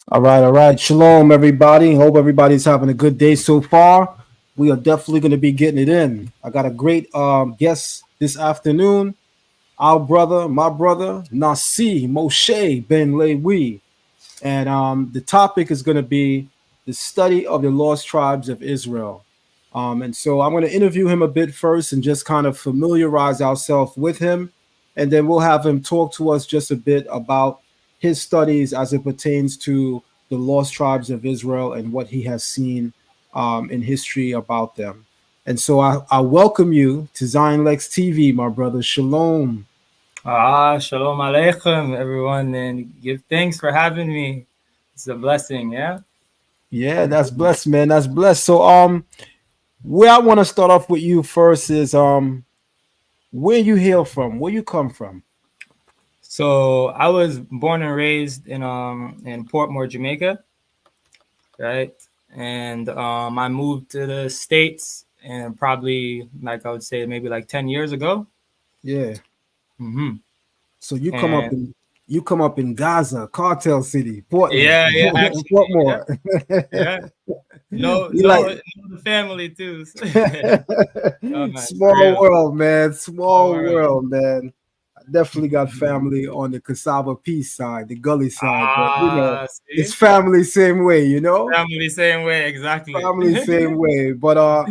All right, all right. Shalom, everybody. Hope everybody's having a good day so far. We are definitely going to be getting it in. I got a great guest this afternoon. Our brother, my brother, Nasi Moshe Ben Lewi. And the topic is going to be the study of the lost tribes of Israel. And so I'm going to interview him a bit first and just kind of familiarize ourselves with him. And then we'll have him talk to us just a bit about his studies as it pertains to the lost tribes of Israel and what he has seen in history about them. And so I welcome you to Zion Lexx TV, my brother. Shalom. Shalom Aleichem, everyone, and give thanks for having me. It's a blessing, yeah? Yeah, that's blessed, man. That's blessed. So where I want to start off with you first is where you hail from, where you come from. So I was born and raised in Portmore, Jamaica, right? And I moved to the States and probably like I would say maybe like 10 years ago. Yeah. Mm-hmm. So And you come up in Gaza, Cartel City, Portland, yeah, actually, yeah, Portmore. yeah. No, You like the family too. Oh, nice, for small real. world, man. All Small right. world, man. I definitely got family on the Cassava Peace side, the gully side, but it's See? family same way, Family same way, exactly. family same way. But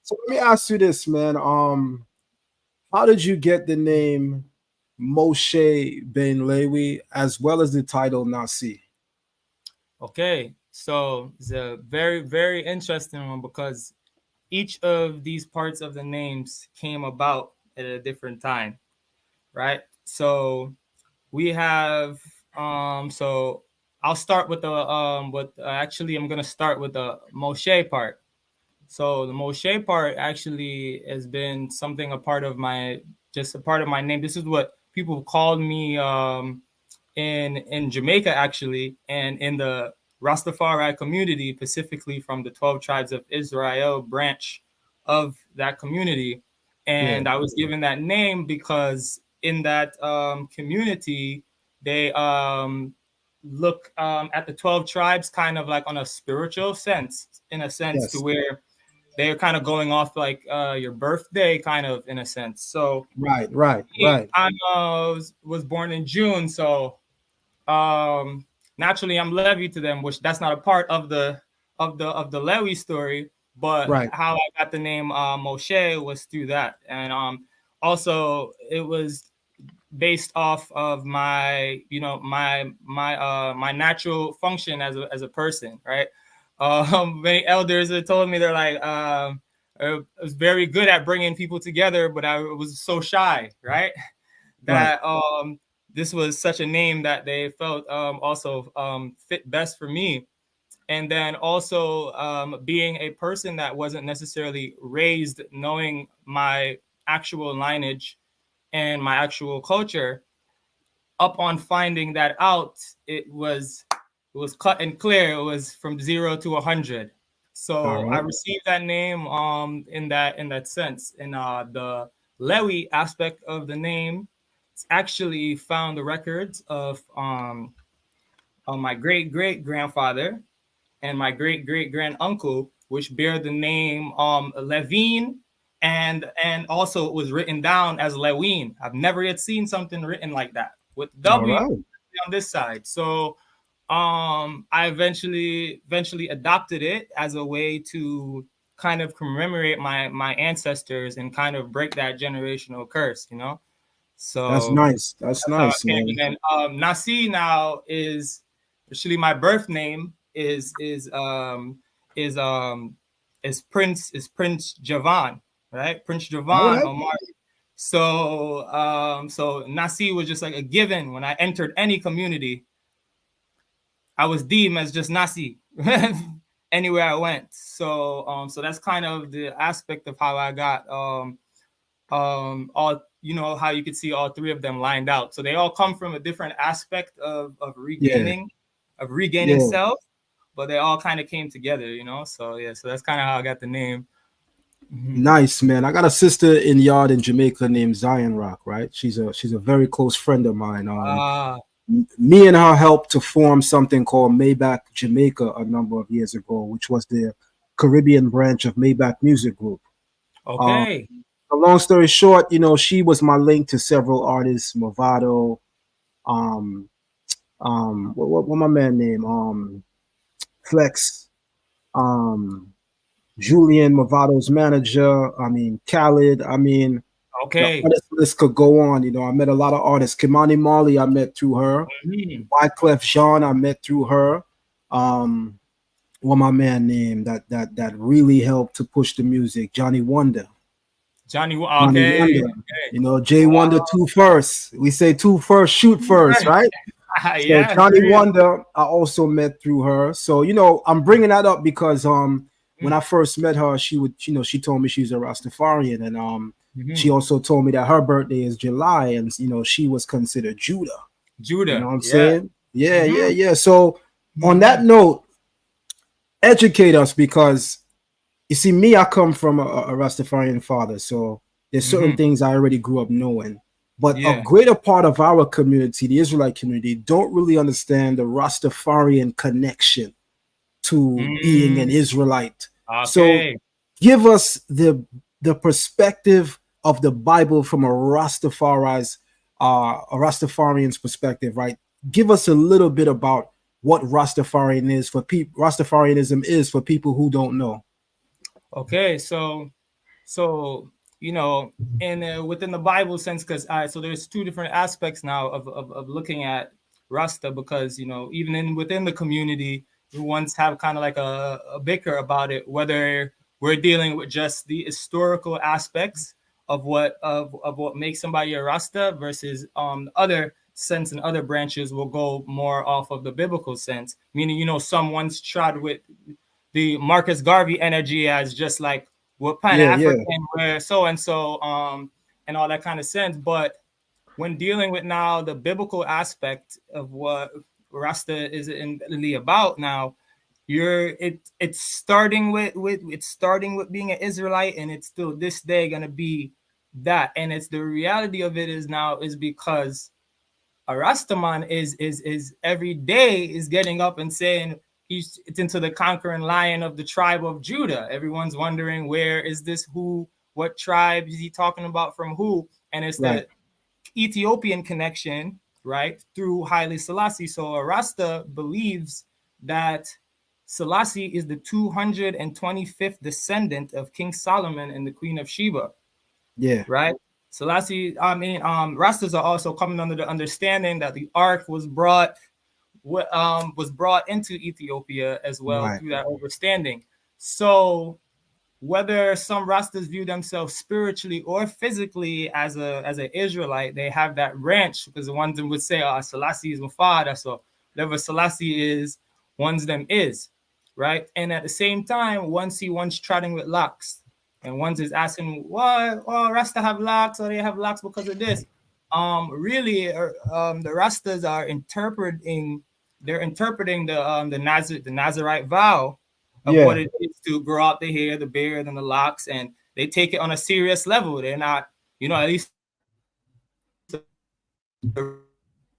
so let me ask you this, man. How did you get the name Moshe Ben Lewi as well as the title Nasi? Okay, so it's a very, very interesting one because each of these parts of the names came about at a different time, right? So we have so I'll start with the actually I'm gonna start with the Moshe part. So the Moshe part actually has been something a part of my just a part of my name. This is what people called me in Jamaica actually, and in the Rastafari community, specifically from the 12 tribes of Israel branch of that community. Yeah. And I was given that name because in that community, they look at the 12 tribes kind of like on a spiritual sense, in a sense to Yes. where they're kind of going off like your birthday, kind of in a sense. So Right, right, me, right. I was born in June, so um, naturally I'm Levi to them, which that's not a part of the Lewi story. But Right. how I got the name Moshe was through that, and also it was based off of my my natural function as a person, right? Many elders have told me they're like I was very good at bringing people together, but I was so shy, right? Right. That this was such a name that they felt also fit best for me. And then also being a person that wasn't necessarily raised knowing my actual lineage and my actual culture, up on finding that out, it was cut and clear. It was from 0 to 100. All So I right. received that name in that sense. In the Lewi aspect of the name, it's actually found the records of my great great grandfather and my great great grand uncle, which bear the name Levine, and also it was written down as Lewin. I've never yet seen something written like that with All W right. on this side. So I eventually adopted it as a way to kind of commemorate my ancestors and kind of break that generational curse. That's So nice. That's that's how nice, I came. And man. then Nasi now is actually my birth name is Prince Javan, right? Prince All Javan right. Omar. So Nasi was just like a given when I entered any community. I was deemed as just Nasi anywhere I went. So that's kind of the aspect of how I got all how you could see all three of them lined out. So they all come from a different aspect of Yeah. regaining Yeah. self, but they all kind of came together. So yeah, so that's kind of how I got the name. Mhm. Nice, man. I got a sister in yard in Jamaica named Zion Rock, right? She's a very close friend of mine. Ah, Me and her helped to form something called Maybach Jamaica a number of years ago, which was the Caribbean branch of Maybach Music Group. Um, Okay. a long story short, she was my link to several artists, Movado, um, what my man name, Flex, um, Julian Movado's manager. I mean, Khaled. I mean, the Okay. artist list could go on. I met a lot of artists. Kimani Marley, I met through her. Mhm. Wyclef Jean, I met through her. Um, what my man named that really helped to push the music, Johnny Wonder. Johnny. Johnny Okay. Wonder. Okay. Jay Wonder two first. We say two first, shoot first, right? So Yeah, for Johnny real. Wonder, I also met through her. So I'm bringing that up because when Mm. I first met her, she told me she's a Rastafarian, and she Mhm. also told me that her birthday is July, and she was considered Judah. You know Judah. what I'm Yeah. saying? Yeah, yeah, Mhm. yeah. So on that Mhm. note, educate us, because you see, me, I come from a Rastafarian father, so there's certain Mhm. things I already grew up knowing. But a Yeah. greater part of our community, the Israelite community, don't really understand the Rastafarian connection to being an Mm. Israelite. So Okay. give us the perspective of the Bible from a Rastafarian's perspective, right? Give us a little bit about what Rastafarianism is for people who don't know. Okay. So and within the Bible sense, because so there's two different aspects now of looking at Rasta, because even within the community, we once have kind of like a bicker about it, whether we're dealing with just the historical aspects of what makes somebody a Rasta versus other sense, and other branches will go more off of the biblical sense, meaning some once tried with the Marcus Garvey energy as just like we're Pan Yeah, yeah, African, we're so and so, and all that kind of sense. But when dealing with now the biblical aspect of what Rasta is really about now, it's starting with being an Israelite, and it's still this day gonna be that. And it's the reality of it is now is because a Rastaman is every day is getting up and saying it's into the conquering lion of the tribe of Judah. Everyone's wondering, where is this, who, what tribe is he talking about, from who? And it's right. the Ethiopian connection, right, through Haile Selassie. So a Rasta believes that Selassie is the 225th descendant of King Solomon and the Queen of Sheba, Yeah, right? Selassie, Rastas are also coming under the understanding that the Ark was brought into Ethiopia as well right. through that overstanding. So whether some Rastas view themselves spiritually or physically as an Israelite, they have that branch, because the ones that would say, Selassie is my father, so whatever Selassie is, one's them is, right? And at the same time, one's trotting with locks, and one's is asking, why, Rasta have locks, or they have locks because of this. Really, the Rastas are interpreting the Nazarite vow of what Yeah, it is to grow out the hair, the beard, and the locks, and they take it on a serious level. They're not, at least the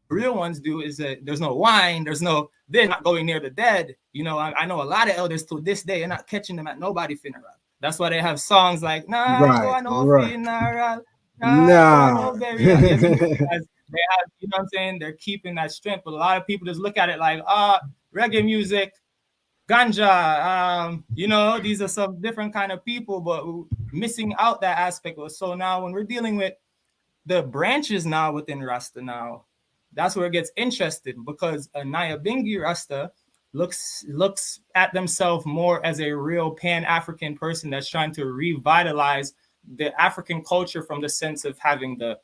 real ones do, is that there's no wine, there's no this, not going near the dead. I know a lot of elders to this day, you're not catching them at nobody funeral. That's why they have songs like, nah, go right, on no right. funeral, nah, go on Nah. no burial. Yes, because they have, what I'm saying, they're keeping that strength. But a lot of people just look at it like, reggae music, ganja, these are some different kind of people, but missing out that aspect. So now when we're dealing with the branches now within Rasta now, that's where it gets interesting, because a Nyabingi Rasta looks at themselves more as a real Pan-African person that's trying to revitalize the African culture, from the sense of having the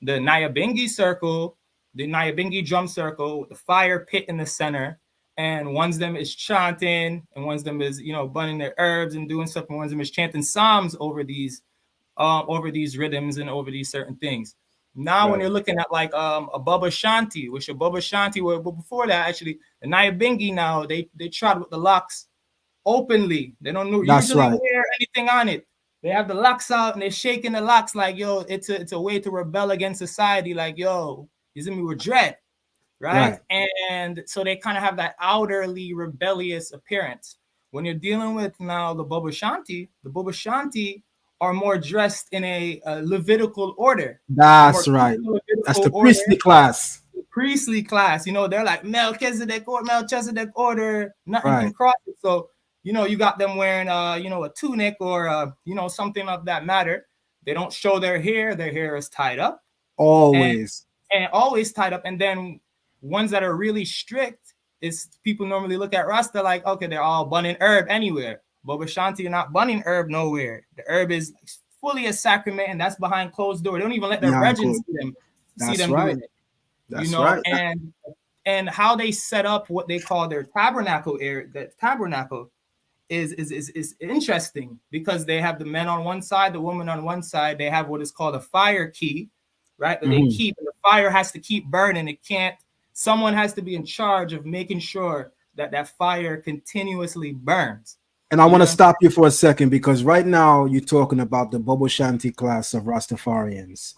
Nyabingi circle, the Nyabingi drum circle with the fire pit in the center. And one's them is chanting, and one's them is, burning their herbs and doing stuff, and one's them is chanting psalms over these rhythms and over these certain things. Now, when Right. you're looking at like a Baba Shanti, which a Baba Shanti were, but before that, actually, the Nyabingi now they trot with the locks openly. They don't That's usually right. wear anything on it. They have the locks out and they're shaking the locks like, yo, it's a way to rebel against society. Like, yo, you see me with dread. right? And so they kind of have that outerly rebellious appearance. When you're dealing with now the Baba Shanti are more dressed in a Levitical order. That's right. That's the priestly class. Priestly class, you know, they're like Melchizedek order, nothing Right. can cross it. So, you know, you got them wearing you know, a tunic or you know, something of that matter. They don't show their hair is tied up. Always. And always tied up. And then ones that are really strict is people normally look at Rasta like, okay, they're all bunning herb anywhere. But with Shanti, you're not bunning herb nowhere. The herb is fully a sacrament, and that's behind closed door. They don't even let their brethren see them doing it. That's you know, right. And how they set up what they call their tabernacle area, the tabernacle is interesting, because they have the men on one side, the woman on one side. They have what is called a fire key, right? That they keep, and the fire has to keep burning. It can't, someone has to be in charge of making sure that that fire continuously burns. And I want to stop you for a second, because right now you're talking about the Bobo Shanti class of Rastafarians.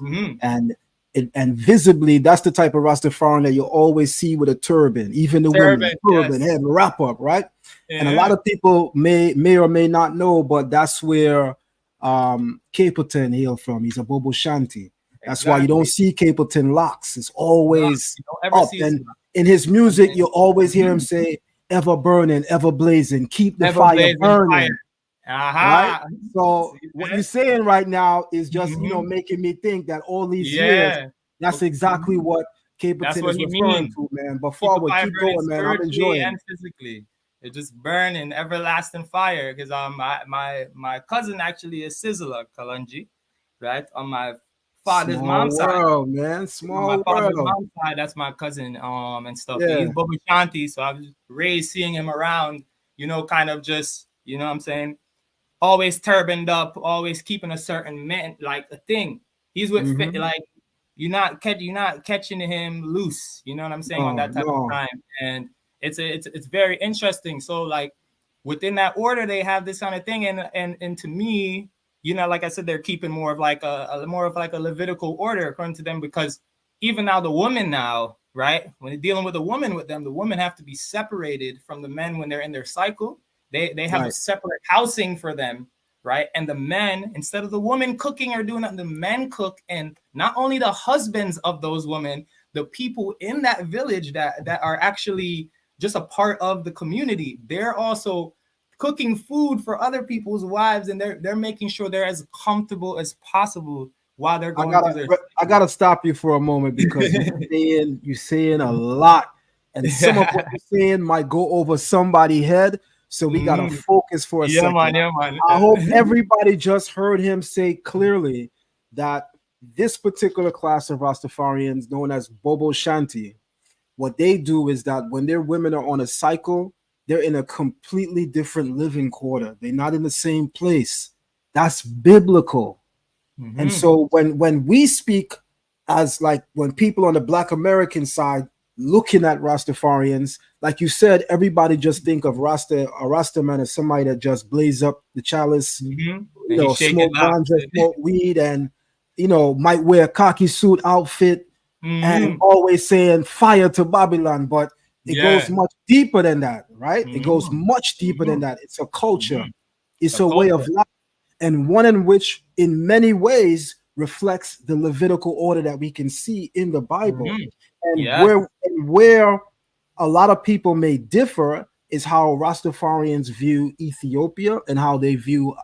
And visibly, that's the type of Rastafarian that you always see with a turban, even the women, turban, head wrap up, right? And a lot of people may or may not know, but that's where Capleton hailed from. He's a Bobo Shanti. That's why you don't see Capleton locks. It's always up. And in his music, you always hear him say, ever burning, ever blazing, keep the fire burning. Right? So what you're saying right now is just, you know, making me think that all these years, that's exactly what Capleton is referring to, man. But forward, keep going, man. I'm enjoying and physically. It just burning everlasting fire. Because my cousin actually is Sizzler Kalunji, right? On my father's mom's side, man. Small my father's world. mom's side, that's my cousin, and stuff. And he's Bobo Shanti, so I was raised seeing him around, you know, kind of just, you know what I'm saying, always turbaned up, always keeping a certain like a thing. He's with like you're not catching him loose, you know what I'm saying, on that type of time. And it's very interesting. So like within that order, they have this kind of thing, and to me, you know, like I said, they're keeping more of like a Levitical order according to them, because even now the woman now, right, when they're dealing with a woman with them, the women have to be separated from the men when they're in their cycle. They have a separate housing for them, right? And the men, instead of the woman cooking or doing that, the men cook. And not only the husbands of those women, the people in that village that are actually just a part of the community, they're also cooking food for other people's wives, and they're making sure they're as comfortable as possible while they're going through their. I gotta stop you for a moment, because you're saying a lot, and some of what you're saying might go over somebody's head. So we gotta focus for a second. Man. I hope everybody just heard him say clearly that this particular class of Rastafarians, known as Bobo Shanti, what they do is that when their women are on a cycle, they're in a completely different living quarter. They're not in the same place. That's biblical. And so when we speak as like when people on the Black American side looking at Rastafarians, like you said, everybody just think of a Rasta man as somebody that just blaze up the chalice, you know, smoke ganja, smoke weed, and you know, might wear a khaki suit outfit and always saying fire to Babylon. But it goes much deeper than that, right? It goes much deeper than that. It's a culture. It's a way of life, and one in which in many ways reflects the Levitical order that we can see in the Bible. And where a lot of people may differ is how Rastafarians view Ethiopia and how they view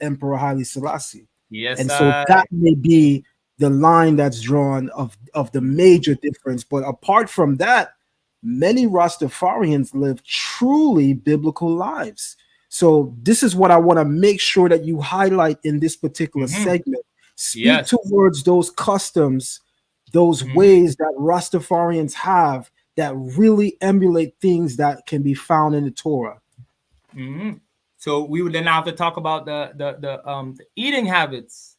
Emperor Haile Selassie. And so that may be the line that's drawn of the major difference. But apart from that, many Rastafarians live truly biblical lives. So this is what I want to make sure that you highlight in this particular segment. Speak towards those customs, those ways that Rastafarians have that really emulate things that can be found in the Torah. So we would then have to talk about the eating habits,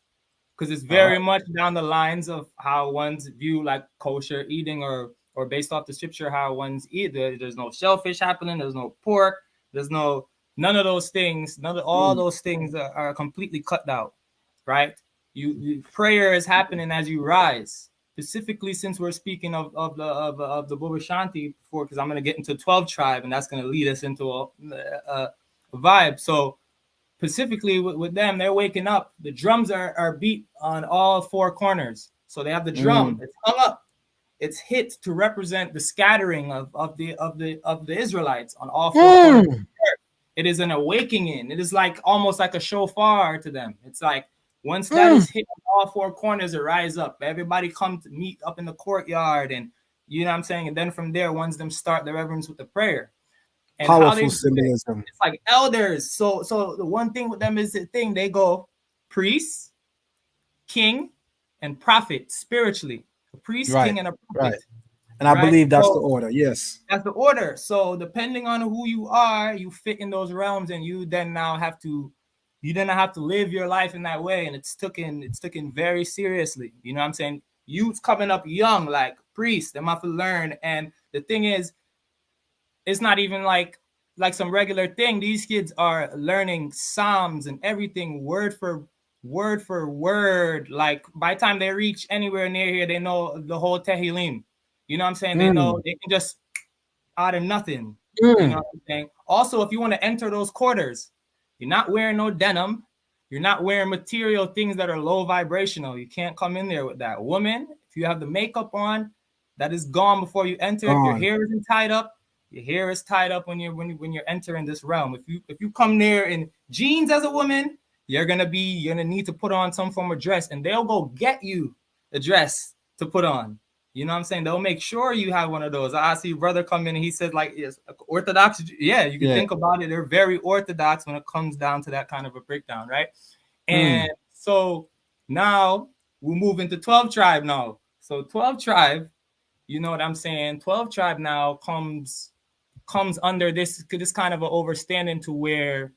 because it's very much down the lines of how one's view like kosher eating or based off the scripture, how one's eat. There's no shellfish happening. There's no pork. There's none of those things. All those things are completely cut out, right? Prayer is happening as you rise. specifically since we're speaking of the Baba Shanti before, because I'm going to get into 12 tribe, and that's going to lead us into a vibe. So specifically with them, they're waking up. The drums are beat on all four corners. So they have the drum. It's hung up. It's hit to represent the scattering of the Israelites on all four corners. It is an awakening. It is like almost like a shofar to them. It's like once that is hit on all four corners, it rise up. Everybody come to meet up in the courtyard, and you know what I'm saying. And then from there, once them start the reverence with the prayer. And powerful symbolism. It's like elders. So the one thing with them is the thing they go priest, king, and prophet spiritually. A priest, king, and a prophet. Right. And I believe that's the order. Yes. That's the order. So depending on who you are, you fit in those realms, and you then now have to live your life in that way. And it's taken very seriously. You know what I'm saying? Youth coming up young, like priests, they have to learn. And the thing is, it's not even like some regular thing. These kids are learning Psalms and everything word for word. Like by the time they reach anywhere near here, they know the whole Tehillim. You know what I'm saying? They know they can just out of nothing. You know what I'm saying? Also, if you want to enter those quarters, you're not wearing no denim. You're not wearing material things that are low vibrational. You can't come in there with that. Woman, if you have the makeup on, that is gone before you enter. If your hair isn't tied up, your hair is tied up when you're entering this realm. If you come there in jeans as a woman, you're gonna need to put on some form of dress, and they'll go get you a dress to put on. You know what I'm saying? They'll make sure you have one of those. I see brother come in and he says like, yes, Orthodox. Yeah, you can think about it. They're very Orthodox when it comes down to that kind of a breakdown, right? And so now we'll move into 12 tribe now. So 12 tribe, you know what I'm saying? 12 tribe now comes under this kind of an overstanding to where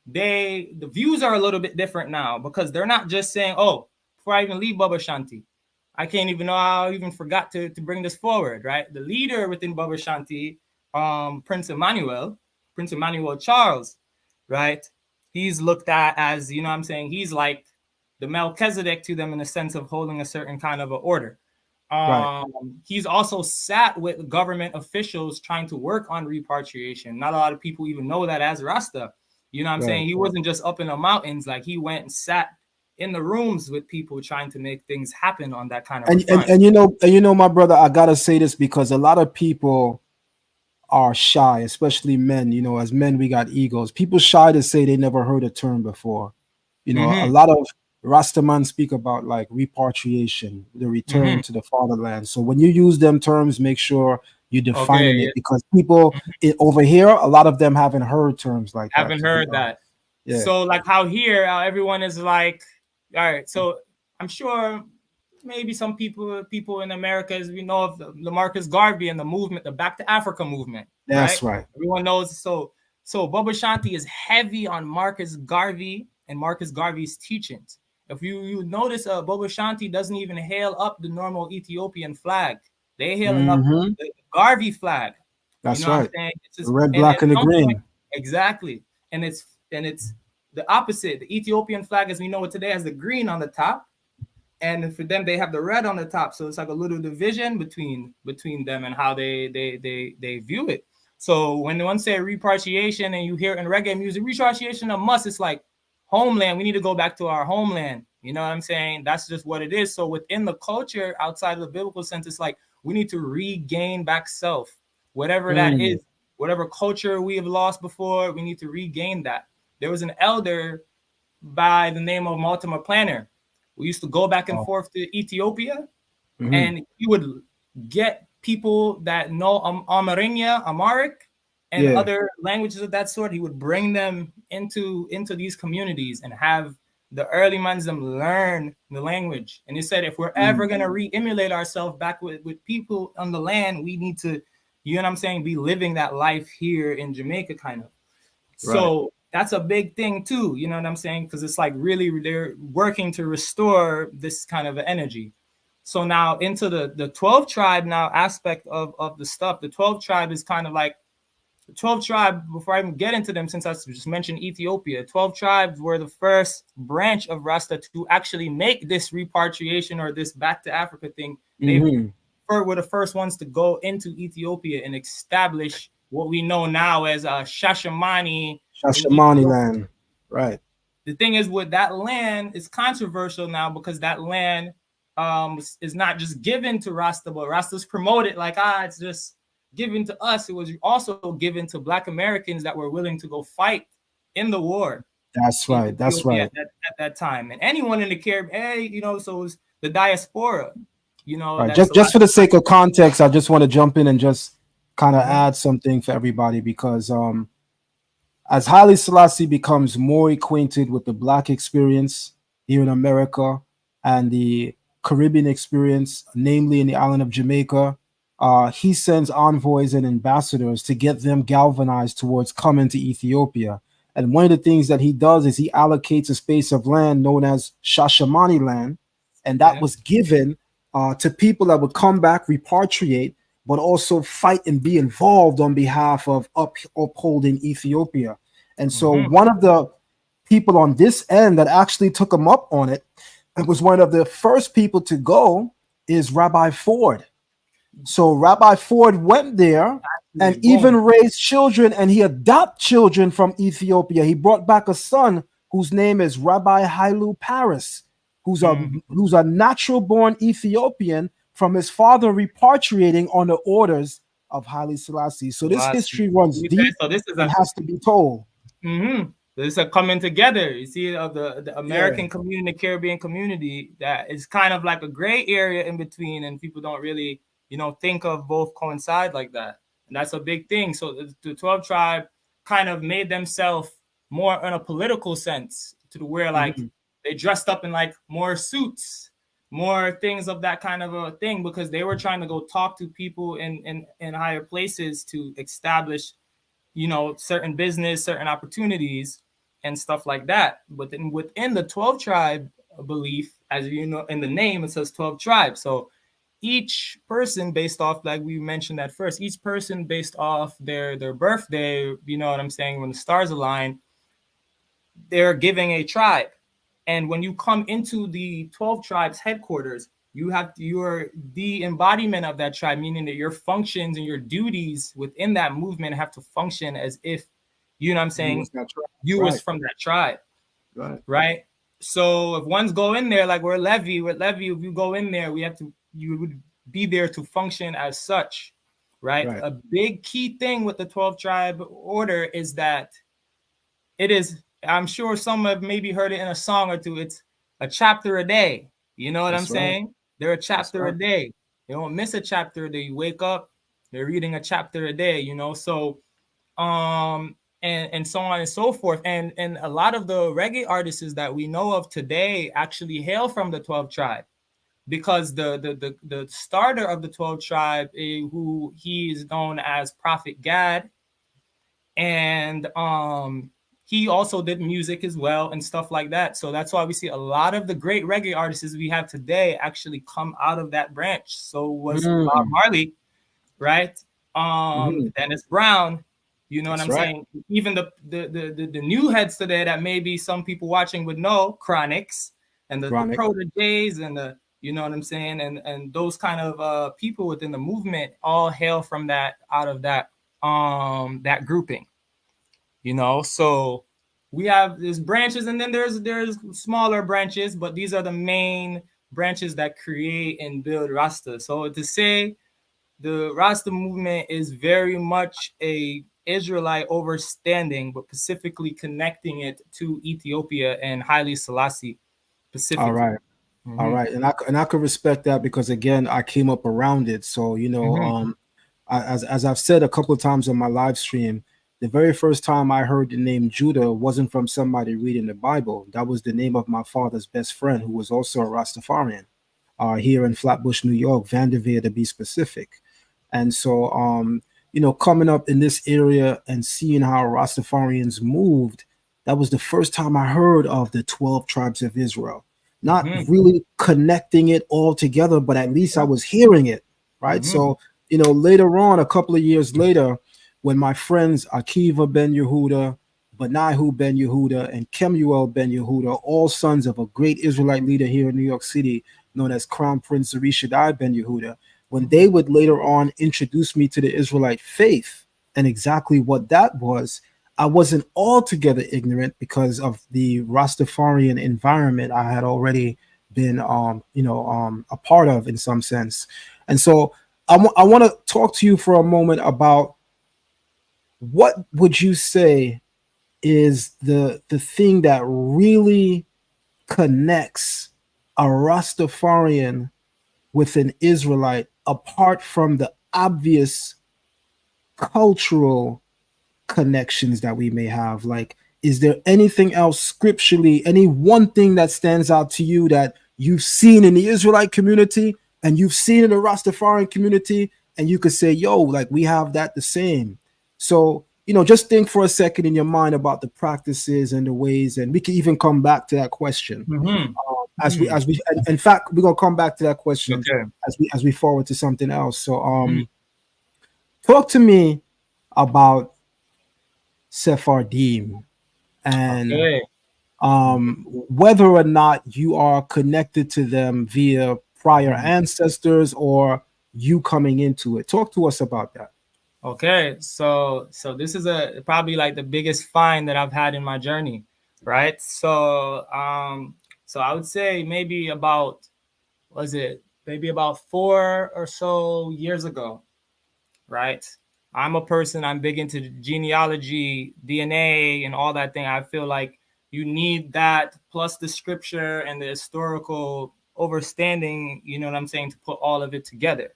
the views are a little bit different now, because they're not just saying, oh, before I even leave Baba Shanti, I can't even know how I even forgot to bring this forward, right? The leader within Baba Shanti, Prince Emmanuel Charles, right? He's looked at as, you know what I'm saying, he's like the Melchizedek to them in the sense of holding a certain kind of an order. He's also sat with government officials trying to work on repatriation. Not a lot of people even know that as Rasta. You know what I'm saying? He wasn't just up in the mountains. Like he went and sat in the rooms with people trying to make things happen on that kind of and you know, my brother, I gotta say this because a lot of people are shy, especially men. You know, as men, we got egos. People shy to say they never heard a term before. You know, a lot of Rastaman speak about like repatriation, the return to the fatherland. So when you use them terms, make sure you define it, because people over here, a lot of them haven't heard terms like that. Haven't heard that. Yeah. So like how here everyone is like, all right. So I'm sure maybe some people in America, as we know of the Marcus Garvey and the movement, the Back to Africa movement. That's right. Everyone knows. So Baba Shanti is heavy on Marcus Garvey and Marcus Garvey's teachings. If you notice, Baba Shanti doesn't even hail up the normal Ethiopian flag. They hailing up the Garvey flag. That's you know right. What I'm saying? It's just, the red, black, and the green. Point, exactly. And it's the opposite. The Ethiopian flag, as we know it today, has the green on the top, and for them they have the red on the top. So it's like a little division between them and how they view it. So when one say repatriation and you hear in reggae music, repatriation a must, it's like homeland. We need to go back to our homeland. You know what I'm saying? That's just what it is. So within the culture, outside of the biblical sense, it's like we need to regain back self, whatever that is, whatever culture we have lost before. We need to regain that. There was an elder by the name of Mortimer Planner. We used to go back and forth to Ethiopia, and he would get people that know Amharic, and other languages of that sort. He would bring them into these communities and have the early ones them learn the language. And he said, if we're ever going to re-emulate ourselves back with people on the land, we need to, you know what I'm saying, be living that life here in Jamaica kind of. Right. So that's a big thing too, you know what I'm saying? Because it's like really they're working to restore this kind of energy. So now into the 12 tribe now aspect of the stuff. The 12 tribe is kind of like The 12 tribes, before I even get into them, since I just mentioned Ethiopia, 12 tribes were the first branch of Rasta to actually make this repatriation or this back to Africa thing. They were the first ones to go into Ethiopia and establish what we know now as Shashamani in Shashamani Ethiopia. land, right? The thing is, with that land, it's controversial now because that land is not just given to Rasta, but Rasta's promoted like, it's just given to us. It was also given to Black Americans that were willing to go fight in the war. That's right. That's right. At that time, and anyone in the Caribbean, so it was the diaspora. Right. Just for the sake of context, I just want to jump in and just kind of add something for everybody, because as Haile Selassie becomes more acquainted with the Black experience here in America and the Caribbean experience, namely in the island of Jamaica, he sends envoys and ambassadors to get them galvanized towards coming to Ethiopia. And one of the things that he does is he allocates a space of land known as Shashamani land, and that was given to people that would come back, repatriate, but also fight and be involved on behalf of upholding Ethiopia. And so one of the people on this end that actually took him up on it, and was one of the first people to go, is Rabbi Ford. So Rabbi Ford went there and even raised children, and he adopted children from Ethiopia. He brought back a son whose name is Rabbi Hailu Paris, who's a natural-born Ethiopian from his father repatriating on the orders of Haile Selassie. So this history runs deep. So this has to be told. This is a coming together. You see, of the American community, the Caribbean community, that is kind of like a gray area in between, and people don't really, think of both coincide like that. And that's a big thing. So the 12 tribe kind of made themselves more in a political sense, to where like they dressed up in like more suits, more things of that kind of a thing, because they were trying to go talk to people in higher places to establish, certain business, certain opportunities and stuff like that. But then within the 12 tribe belief, as you know, in the name, it says 12 tribes. So each person based off, like we mentioned at first, each person based off their birthday, you know what I'm saying, when the stars align, they're giving a tribe. And when you come into the 12 tribes headquarters, you're the embodiment of that tribe, meaning that your functions and your duties within that movement have to function as if, you know what I'm saying, you was from that tribe. Right. So if ones go in there, like with Lewi, if you go in there, you would be there to function as such. Right. A big key thing with the 12 tribe order is that it is, I'm sure some have maybe heard it in a song or two, it's a chapter a day. You know what I'm saying? They're a chapter a day. You don't miss a chapter a day. You wake up, they're reading a chapter a day, so and so on and so forth. And a lot of the reggae artists that we know of today actually hail from the 12 tribe, because the starter of the 12 tribe, who he is known as Prophet Gad, and he also did music as well and stuff like that. So that's why we see a lot of the great reggae artists we have today actually come out of that branch. So was Bob Marley, right? Dennis Brown, you know what I'm saying? Even the new heads today that maybe some people watching would know, Chronics and the Proteges and the, you know what I'm saying? And those kind of people within the movement all hail from that, out of that grouping. So we have these branches, and then there's smaller branches, but these are the main branches that create and build Rasta. So to say the Rasta movement is very much a Israelite overstanding, but specifically connecting it to Ethiopia and Haile Selassie specifically. All right. All right. And I could respect that, because again, I came up around it. So, as I've said a couple of times on my live stream, the very first time I heard the name Judah wasn't from somebody reading the Bible. That was the name of my father's best friend, who was also a Rastafarian, here in Flatbush, New York, Vanderveer to be specific. And so, coming up in this area and seeing how Rastafarians moved, that was the first time I heard of the 12 tribes of Israel. Not really connecting it all together, but at least I was hearing it, right? So, later on, a couple of years later, when my friends Akiva ben Yehuda, Benahu ben Yehuda, and Kemuel ben Yehuda, all sons of a great Israelite leader here in New York City, known as Crown Prince Zerishaddai ben Yehuda, when they would later on introduce me to the Israelite faith and exactly what that was, I wasn't altogether ignorant because of the Rastafarian environment I had already been, a part of in some sense. And so I want to talk to you for a moment about what would you say is the thing that really connects a Rastafarian with an Israelite apart from the obvious cultural connections that we may have? Like, is there anything else scripturally, any one thing that stands out to you that you've seen in the Israelite community and you've seen in the Rastafarian community, and you could say, yo, like we have that the same? So, just think for a second in your mind about the practices and the ways, and we can even come back to that question. Mm-hmm. As we, in fact, we're gonna come back to that question Okay. as we forward to something else. So, Mm-hmm. talk to me about Sephardim and Okay. whether or not you are connected to them via prior ancestors or you coming into it. Talk to us about that. Okay, so this is probably like the biggest find that I've had in my journey, right? So I would say maybe about was it maybe about 4 or so years ago, right? I'm a person, I'm big into genealogy, DNA, and all that thing. I feel like you need that plus the scripture and the historical overstanding, you know what I'm saying, to put all of it together.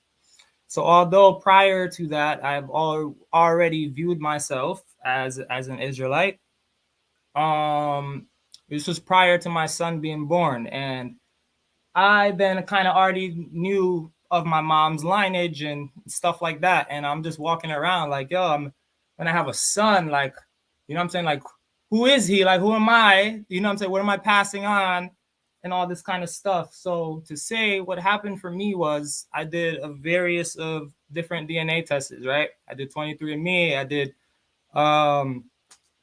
So although prior to that, I've already viewed myself as an Israelite, um, this was prior to my son being born, and I then kind of already knew of my mom's lineage and stuff like that. And I'm just walking around like, yo, I'm gonna have a son, like, you know what I'm saying? Like, who is he? Like, who am I? You know what I'm saying? What am I passing on? And all this kind of stuff. So to say what happened for me was I did a various of different DNA tests, right? I did 23andMe, I did um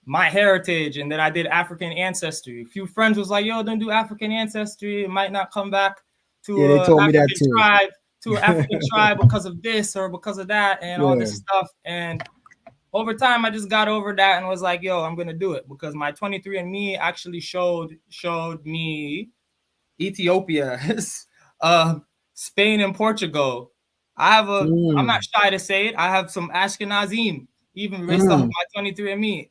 my heritage, and then I did African ancestry. A few friends was like, yo, don't do African ancestry, it might not come back to Yeah, they a told me that african too. tribe to an African tribe because of this or because of that and all Yeah. this stuff. And over time I just got over that and was like, yo, I'm gonna do it because my 23andMe actually showed me Ethiopia, uh, Spain and Portugal. I'm not Mm, shy to say it. I have some Ashkenazim, even based off mm, my 23andMe.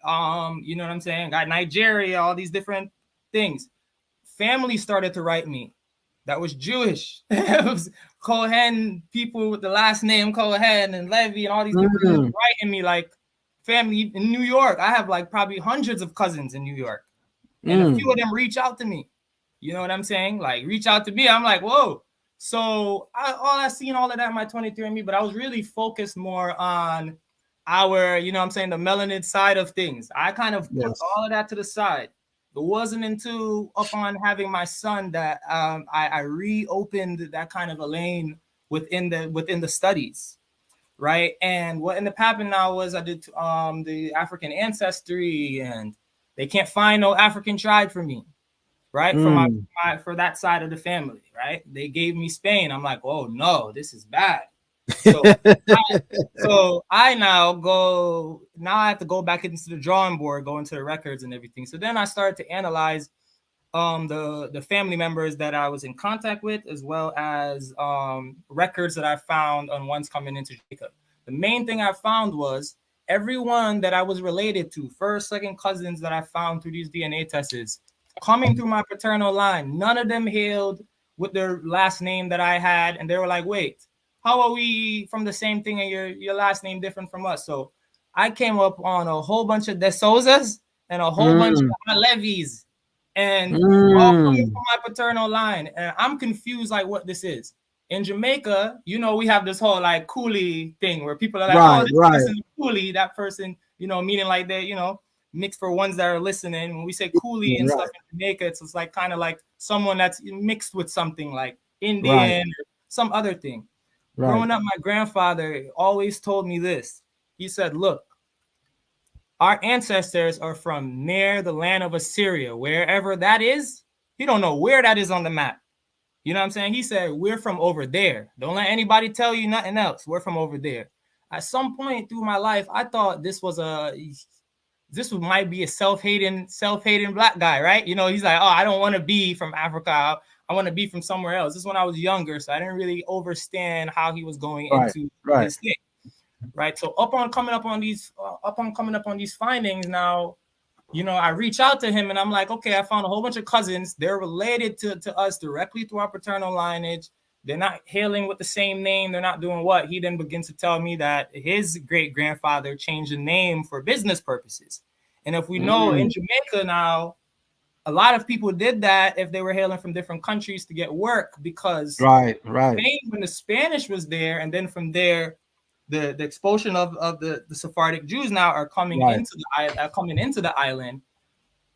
You know what I'm saying? Got Nigeria, all these different things. Family started to write me. That was Jewish. It was Cohen, people with the last name Cohen and Levi and all these people mm, writing me like family in New York. I have like probably hundreds of cousins in New York, and a few mm. of them reach out to me. You know what I'm saying? Like reach out to me. I'm like, whoa. So I seen all of that in my 23andMe, but I was really focused more on our, you know what I'm saying, the melanin side of things. I kind of put Yes. all of that to the side. It wasn't until upon having my son that I reopened that kind of a lane within the studies, right? And what ended up happening now was I did the African ancestry, and they can't find no African tribe for me, right? For Mm. for that side of the family, right? They gave me Spain. I'm like, oh no, this is bad. So I now I have to go back into the drawing board, go into the records and everything. So then I started to analyze the family members that I was in contact with, as well as records that I found on ones coming into Jamaica. The main thing I found was everyone that I was related to, first, second cousins that I found through these DNA tests, coming through my paternal line, none of them hailed with their last name that I had, and they were like, "Wait, how are we from the same thing and your last name different from us?" So I came up on a whole bunch of De Souzas and a whole bunch Mm, of Levis, and all coming mm. from my paternal line. And I'm confused like what this is. In Jamaica, you know, we have this whole like coolie thing where people are like, oh, Right, this right, person is coolie, that person, you know, meaning like they, you know, mixed for ones that are listening. When we say coolie and right, stuff in Jamaica, it's like kind of like someone that's mixed with something like right, Indian or some other thing. right. Growing up, my grandfather always told me this. He said, look, our ancestors are from near the land of Assyria, wherever that is. He don't know where that is on the map. You know what I'm saying? He said, we're from over there. Don't let anybody tell you nothing else. We're from over there. At some point through my life, I thought this might be a self-hating black guy, right? You know, he's like, oh, I don't want to be from Africa. I want to be from somewhere else. This is when I was younger, so I didn't really understand how he was going into his thing, right? So upon coming up on these findings, now, you know, I reach out to him and I'm like, okay, I found a whole bunch of cousins. They're related to us directly through our paternal lineage. They're not hailing with the same name. They're not doing what? He then begins to tell me that his great-grandfather changed the name for business purposes. And if we know in Jamaica now, a lot of people did that if they were hailing from different countries to get work, because when the Spanish was there, and then from there, the expulsion of the Sephardic Jews now are coming into the island.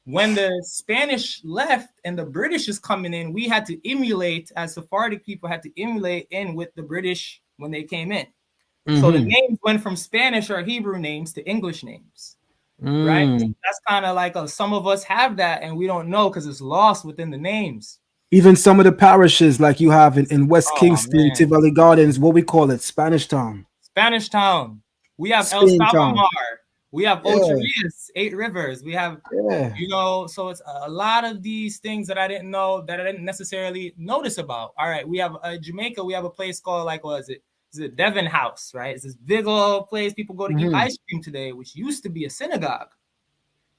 When the Spanish left and the British is coming in, we had to emulate, as Sephardic people had to emulate in with the British when they came in. So the names went from Spanish or Hebrew names to English names, right? So that's kind of like some of us have that and we don't know because it's lost within the names. Even some of the parishes like you have in West Kingston, Tivoli Gardens, what we call it, Spanish Town. Spanish Town. We have El Salvador. We have Ocho Rios, 8 Rivers. We have, you know, so it's a lot of these things that I didn't know, that I didn't necessarily notice about. All right, we have Jamaica. We have a place called, like, what is it? Is it Devon House, right? It's this big old place people go to eat ice cream today, which used to be a synagogue,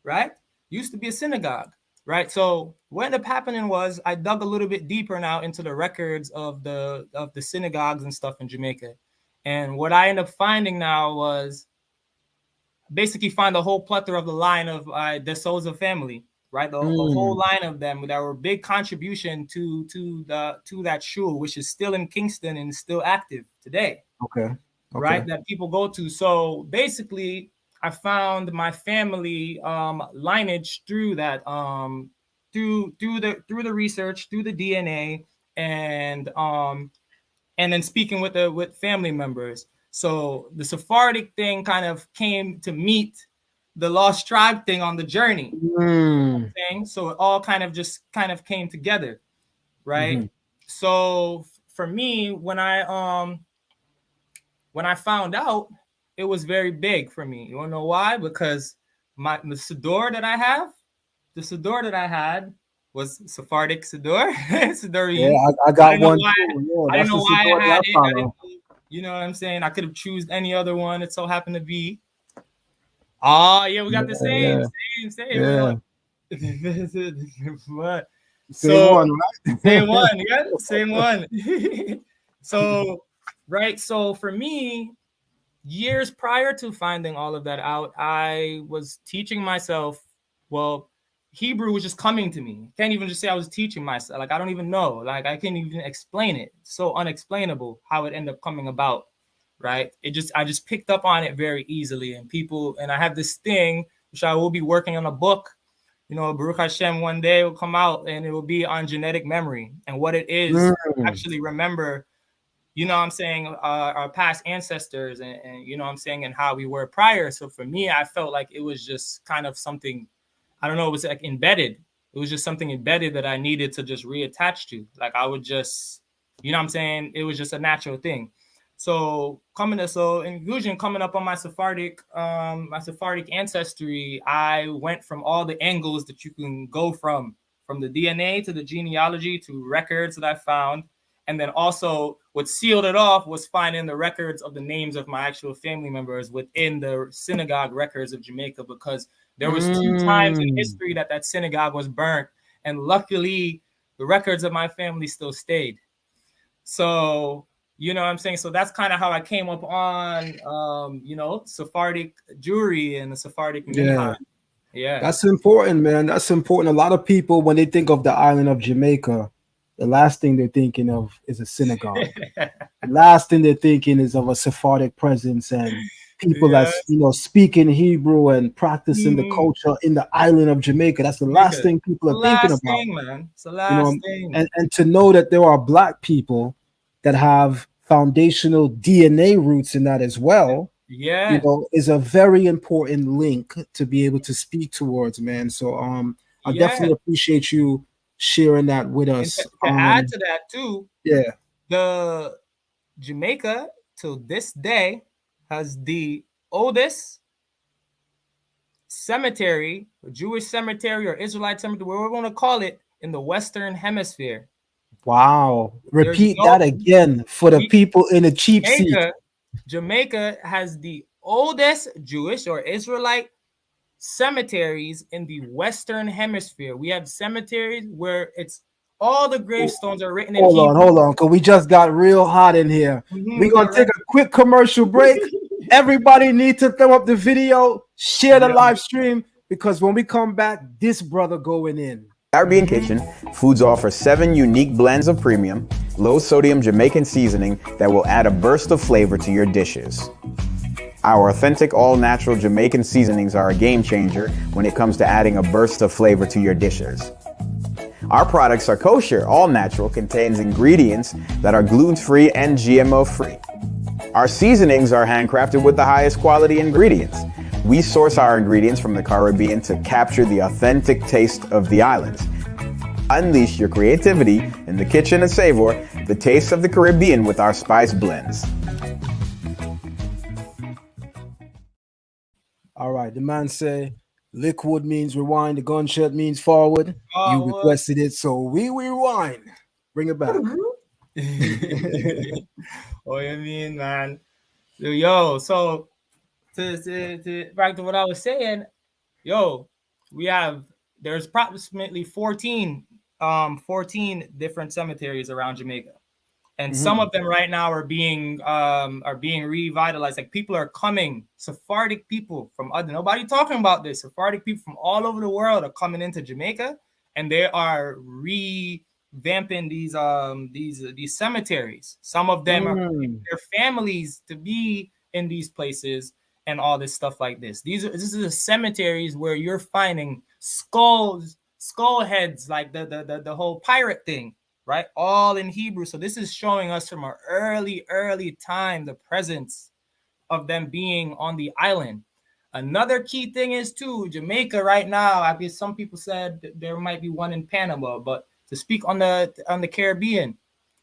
right? Used to be a synagogue, right? So what ended up happening was I dug a little bit deeper now into the records of the synagogues and stuff in Jamaica. And what I ended up finding now was basically find the whole plethora of the line of the Souza family, right? The whole line of them that were a big contribution to that shul, which is still in Kingston and still active today. Okay. Right, that people go to. So basically, I found my family lineage through that, through the research, through the DNA, and then speaking with family members. So the Sephardic thing kind of came to meet the lost tribe thing on the journey. You know what I'm saying? So it all kind of came together, right? So for me, when I found out, it was very big for me. You wanna know why? Because the Siddur that I had was Sephardic Siddur. Yeah, I got one too. I didn't know why I had it. You know what I'm saying? I could have chosen any other one. It so happened to be. Oh, yeah, we got the same. Yeah. What? Same one, right? Same one, yeah, same one. So, right. So for me, years prior to finding all of that out, I was teaching myself. Well, Hebrew was just coming to me. Can't even just say I was teaching myself. Like, I don't even know. Like, I can't even explain it. So unexplainable how it ended up coming about, right? I just picked up on it very easily. And I have this thing, which I will be working on a book. You know, Baruch Hashem, one day it will come out and it will be on genetic memory and what it is actually remember, you know what I'm saying, our past ancestors and you know what I'm saying, and how we were prior. So for me, I felt like it was just kind of something, I don't know, it was like embedded. It was just something embedded that I needed to just reattach to. Like I would just, you know what I'm saying? It was just a natural thing. So inclusion coming up on my Sephardic ancestry, I went from all the angles that you can go from the DNA to the genealogy to records that I found. And then also what sealed it off was finding the records of the names of my actual family members within the synagogue records of Jamaica, because there was 2 times in history that synagogue was burnt. And luckily, the records of my family still stayed. So, you know what I'm saying? So that's kind of how I came up on, you know, Sephardic Jewry and the Sephardic minhag. Yeah. That's important, man. That's important. A lot of people, when they think of the island of Jamaica, the last thing they're thinking of is a synagogue. The last thing they're thinking is of a Sephardic presence and people that's, you know, speaking Hebrew and practicing the culture in the island of Jamaica. That's the last thing people are thinking about. Man. It's the last thing. And to know that there are Black people that have foundational DNA roots in that as well. Yeah. is a very important link to be able to speak towards, man. So I Yeah. definitely appreciate you sharing that with And us. to add to that too, Yeah. the Jamaica till this day has the oldest cemetery, Jewish cemetery or Israelite cemetery, whatever we want to call it, in the Western Hemisphere. Wow. There's Repeat no that again for the people in the cheap seat. Jamaica has the oldest Jewish or Israelite cemeteries in the Western Hemisphere. We have cemeteries where it's all the gravestones are written in Hebrew. Hold on, because we just got real hot in here. We're We gonna got take a quick commercial break. Everybody need to throw up the video, share the yeah. live stream, because when we come back, this brother going in. Caribbean Kitchen, Foods offer 7 unique blends of premium, low-sodium Jamaican seasoning that will add a burst of flavor to your dishes. Our authentic, all-natural Jamaican seasonings are a game changer when it comes to adding a burst of flavor to your dishes. Our products are kosher, all-natural, contains ingredients that are gluten-free and GMO-free. Our seasonings are handcrafted with the highest quality ingredients. We source our ingredients from the Caribbean to capture the authentic taste of the islands. Unleash your creativity in the kitchen and savor the taste of the Caribbean with our spice blends. All right, the man say liquid means rewind, the gunshot means forward. You requested it, so we rewind. Bring it back. Oh, you mean, man? Yo, so to back to what I was saying, yo, there's approximately 14 different cemeteries around Jamaica. And some of them right now are being revitalized. Like people are coming, Sephardic people from other, nobody talking about this. Sephardic people from all over the world are coming into Jamaica, and they are revamping these cemeteries. Some of them are putting their families to be in these places and all this stuff like this. This is the cemeteries where you're finding skull heads, like the whole pirate thing, right? All in Hebrew. So this is showing us from an early time the presence of them being on the island. Another key thing is too, Jamaica right now, I guess some people said there might be one in Panama, but to speak on the Caribbean,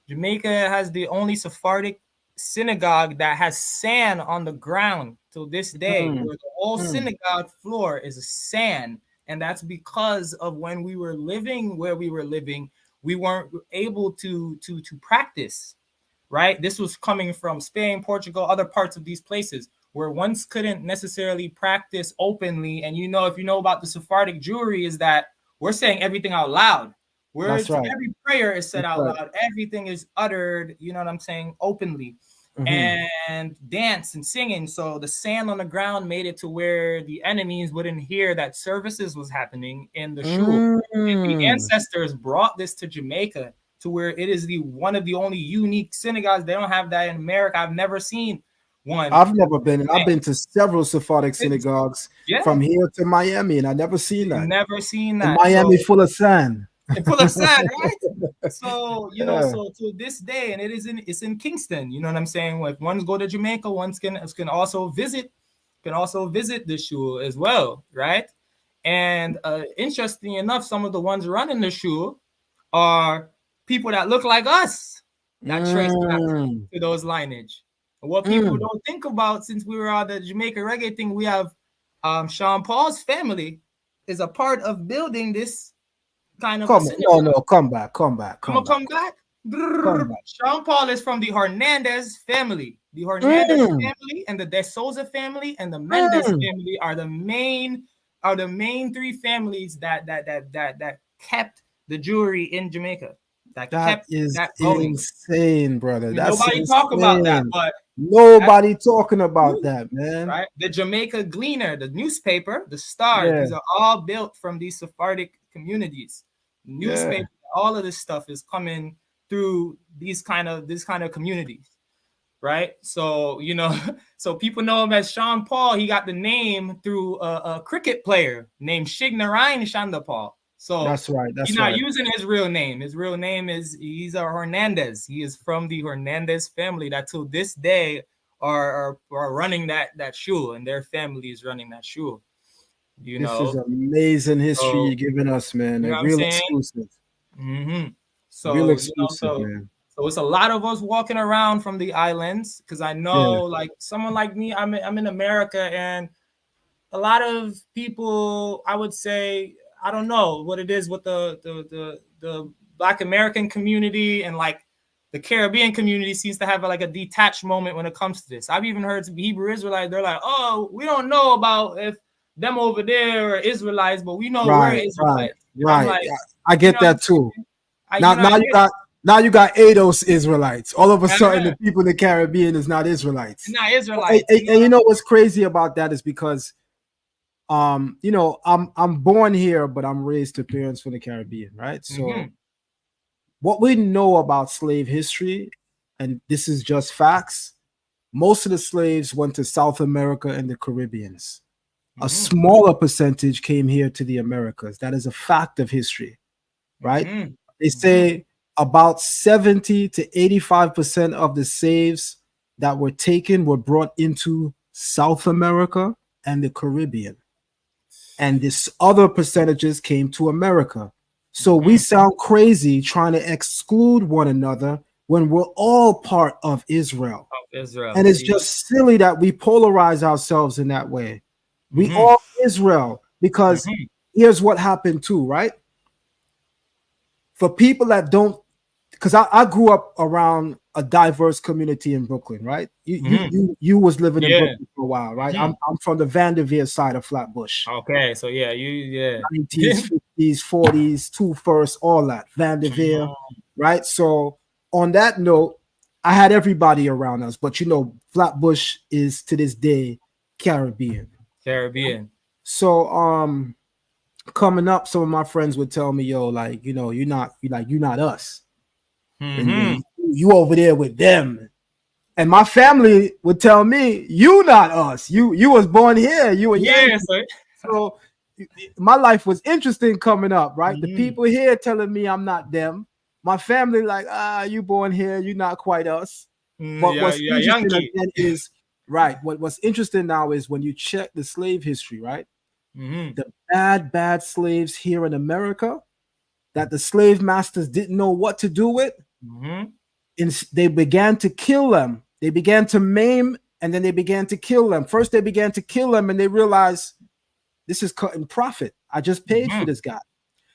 Jamaica has the only Sephardic synagogue that has sand on the ground till this day, where the whole synagogue floor is sand. And that's because of when we were living where we were living, we weren't able to practice, right? This was coming from Spain, Portugal, other parts of these places where ones couldn't necessarily practice openly. And if you know about the Sephardic Jewry, is that we're saying everything out loud. That's right. Every prayer is said out loud. Everything is uttered, you know what I'm saying, openly. And dance and singing. So the sand on the ground made it to where the enemies wouldn't hear that services was happening in the shul. And the ancestors brought this to Jamaica to where it is one of the only unique synagogues. They don't have that in America. I've never seen one. I've never been. I've been to several Sephardic synagogues from here to Miami, and I've never seen that. Never seen that. And Miami full of sand. Full of sand, right? So so to this day, and it's in Kingston. You know what I'm saying? If ones go to Jamaica, ones can also visit the shul as well, right? And interesting enough, some of the ones running the shul are people that look like us, that trace back to those lineage. And what people don't think about, since we were on the Jamaica reggae thing, we have Sean Paul's family is a part of building this kind of come back. Come back. Sean Paul is from the Hernandez family. The Hernandez family and the De Souza family and the Mendez family are the main 3 families that kept the Jewry in Jamaica. That is insane, brother. That's nobody talk about that, but nobody talking about that, man. Right? The Jamaica Gleaner, the newspaper, the Star, these are all built from these Sephardic communities. Newspaper, all of this stuff is coming through these kind of communities, right? So so people know him as Sean Paul. He got the name through a cricket player named Shignarayan Chandapal. So that's right. He's not using his real name. His real name he's a Hernandez. He is from the Hernandez family that till this day are running that shul, and their family is running that shul. You This know, is amazing history so you're giving us, man. you A know what I'm real saying. exclusive. Real So exclusive, man. so it's a lot of us walking around from the islands, because I know, Yeah. like someone like me, I'm in America, and a lot of people, I would say, I don't know what it is with the Black American community, and like the Caribbean community seems to have like a detached moment when it comes to this. I've even heard some Hebrew Israelites, they're like, oh, we don't know about if them over there are Israelites, but we know we're Right, right, Israelites. And I'm right. like, I you get know, that too. you know, I get Now you got ADOS Israelites. All of a sudden, uh, the people in the Caribbean is not Israelites. not Israelites, you know. And you know what's crazy about that is because, you know, I'm born here, but I'm raised to parents from the Caribbean, right? So what we know about slave history, and this is just facts, most of the slaves went to South America and the Caribbeans. A smaller percentage came here to the Americas. That is a fact of history, right? They say about 70 to 85% of the slaves that were taken were brought into South America and the Caribbean. And this other percentages came to America. So we sound crazy trying to exclude one another when we're all part of Israel. And it's just silly that we polarize ourselves in that way. We all Israel, because here's what happened too, right? For people that don't, because I grew up around a diverse community in Brooklyn, right? You was living in Brooklyn for a while, right? I'm from the Vanderveer side of Flatbush. Okay, so yeah, 90s, 50s, 40s, Two First, all that, Vanderveer, right? So on that note, I had everybody around us, but you know, Flatbush is to this day Caribbean. So coming up, some of my friends would tell me, yo, like, you know, you're not us. And you over there with them. And my family would tell me, you not us. You was born here. You a Yankee. So my life was interesting coming up, right? The people here telling me I'm not them. My family like, you born here, you not quite us. But what's interesting again is, right, what's interesting now is when you check the slave history, right? The bad slaves here in America that the slave masters didn't know what to do with, they began to kill them. They began to maim, and then they began to kill them. First, they began to kill them, and they realized this is cutting profit. I just paid for this guy.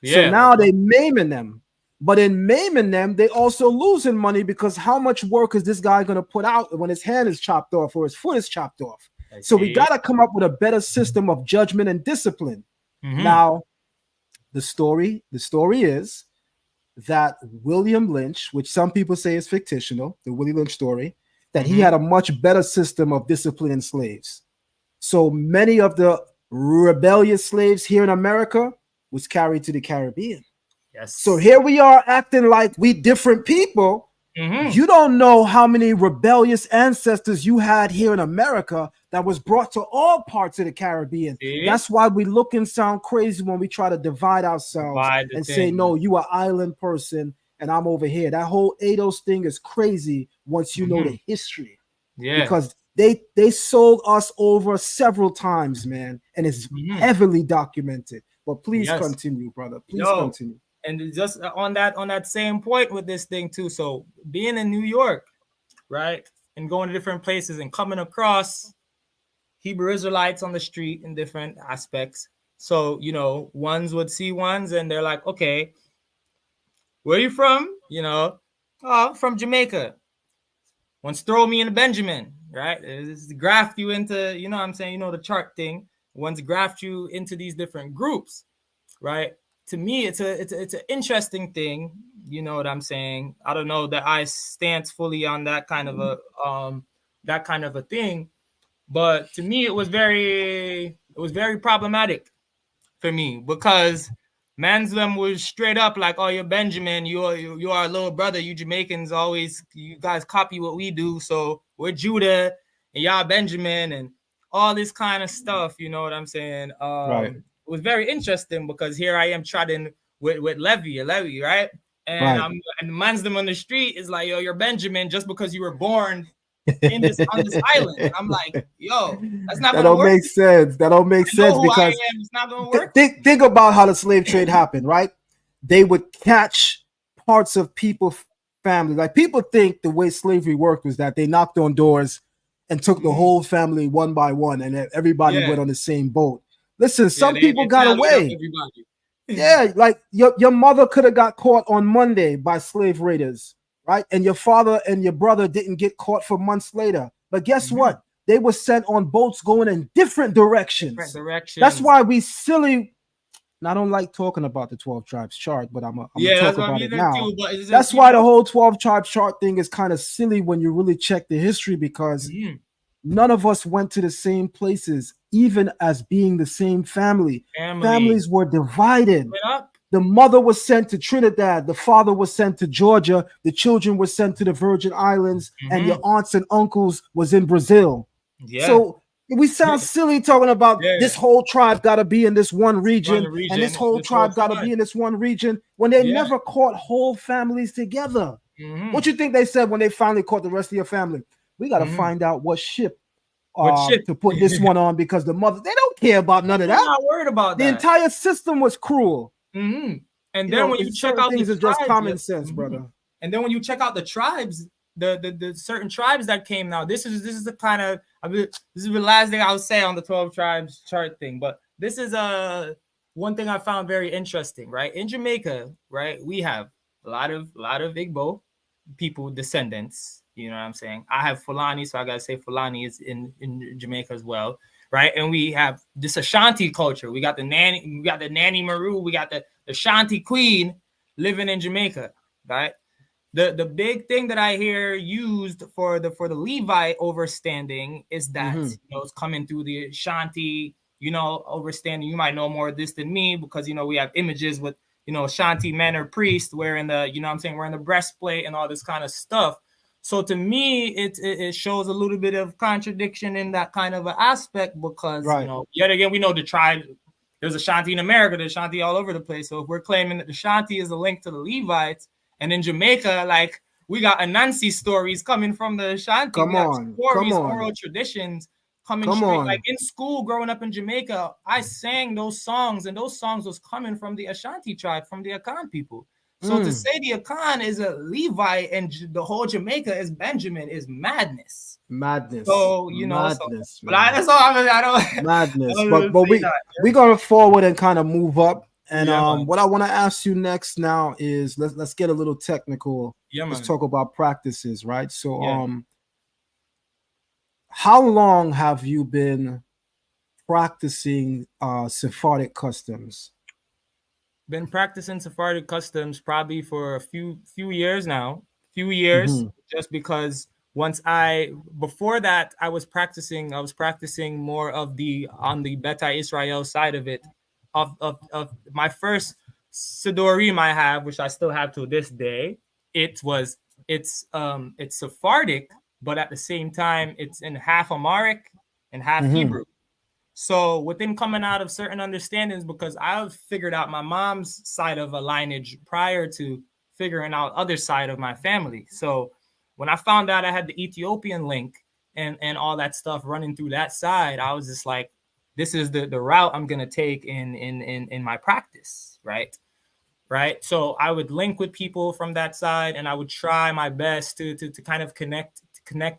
So now they maiming them. But in maiming them, they also losing money, because how much work is this guy going to put out when his hand is chopped off or his foot is chopped off? So we got to come up with a better system of judgment and discipline. Now, the story is that William Lynch, which some people say is fictional, the Willie Lynch story, that he had a much better system of disciplining slaves. So many of the rebellious slaves here in America was carried to the Caribbean. So here we are acting like we different people. You don't know how many rebellious ancestors you had here in America that was brought to all parts of the Caribbean. That's why we look and sound crazy when we try to divide ourselves and say, no, you are island person and I'm over here. That whole ADOS thing is crazy once you know the history. Because they sold us over several times, man, and it's heavily documented. But please continue, brother. Please continue. And just on that same point with this thing too. So being in New York, right, and going to different places and coming across Hebrew Israelites on the street in different aspects. So, you know, ones would see ones and they're like, okay, where are you from? You know, oh, I'm from Jamaica. One's throw me in a Benjamin, right? It's graft you into, you know what I'm saying? You know, the chart thing. One's graft you into these different groups, right? To me, it's an interesting thing. You know what I'm saying? I don't know that I stance fully on that kind of a thing, but to me, it was very problematic for me, because man's them was straight up like, oh, you're Benjamin, you are a little brother. You Jamaicans you guys copy what we do, so we're Judah and y'all Benjamin and all this kind of stuff. You know what I'm saying? Right. It was very interesting, because here I am trotting with Lewi, right? And Right. and man's them on the street is like, yo, you're Benjamin just because you were born on this island. And I'm like, yo, that's not That gonna don't work. make sense. That don't make I know sense who I because am. It's not gonna work. think about how the slave trade happened, right? They would catch parts of people's family. Like people think the way slavery worked was that they knocked on doors and took the whole family one by one, and then everybody went on the same boat. Listen, some people they got tallied up away. everybody. Yeah, like your mother could have got caught on Monday by slave raiders, right? And your father and your brother didn't get caught for months later. But guess what? They were sent on boats going in different directions. That's why we silly. And I don't like talking about the 12 tribes chart, but I'm gonna talk about it now. Too, that's why the whole 12 tribes chart thing is kind of silly when you really check the history, because none of us went to the same places, even as being the same family. Families were divided. The mother was sent to Trinidad, the father was sent to Georgia, the children were sent to the Virgin Islands, and your aunts and uncles was in Brazil. So we sound silly talking about this whole tribe got to be in this one region, and this whole tribe got to be in this one region, when they never caught whole families together. What you think they said when they finally caught the rest of your family? We got to find out what ship to put this one on, because the mother, they don't care about none of that. They're not worried about that. The entire system was cruel. And then when you check out things, the is just common sense, brother. And then when you check out the tribes, the certain tribes that came now, this is the kind of, this is the last thing I'll say on the 12 tribes chart thing, but this is one thing I found very interesting, right? In Jamaica, right, we have a lot of Igbo people, descendants, you know what I'm saying? I have Fulani, so I gotta say Fulani is in Jamaica as well, right? And we have this Ashanti culture. We got the Nanny Maru, we got the Ashanti Queen living in Jamaica, right? The big thing that I hear used for the Levi overstanding is that it's coming through the Ashanti, overstanding. You might know more of this than me, because we have images with Ashanti men or priests wearing the wearing the breastplate and all this kind of stuff. So to me, it shows a little bit of contradiction in that kind of an aspect, because yet again, we know the tribe. There's Ashanti in America, there's Ashanti all over the place. So if we're claiming that the Ashanti is a link to the Levites, and in Jamaica, like, we got Nasi stories coming from the Ashanti. Oral traditions coming straight. Like in school, growing up in Jamaica, I sang those songs, and those songs was coming from the Ashanti tribe, from the Akan people. So to say the Akan is a Levite and the whole Jamaica is Benjamin is madness. So madness, but that's all I don't. Madness. But we're gonna forward and kind of move up. And what I want to ask you next now is let's get a little technical. Let's talk about practices, right? So how long have you been practicing Sephardic customs? Been practicing Sephardic customs probably for a few years now. Just because before that I was practicing more of on the Beta Israel side of it. Of my first Sidorim I have, which I still have to this day, it's Sephardic, but at the same time it's in half Amharic and half Hebrew. So within coming out of certain understandings, because I figured out my mom's side of a lineage prior to figuring out other side of my family. So when I found out I had the Ethiopian link and all that stuff running through that side, I was just like, this is the route I'm going to take in my practice, right? So I would link with people from that side, and I would try my best to kind of connect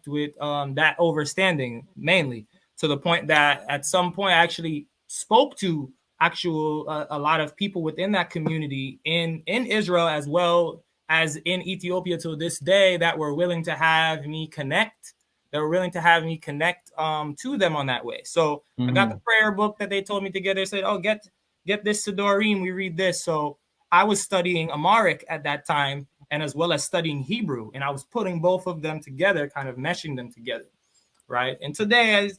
with that overstanding, mainly to the point that at some point I actually spoke to a lot of people within that community in Israel as well as in Ethiopia to this day that were willing to have me connect. They were willing to have me connect to them on that way. So I got the prayer book that they told me to get. They said, oh, get this Sidorim. We read this. So I was studying Amharic at that time, and as well as studying Hebrew. And I was putting both of them together, kind of meshing them together. Right. And today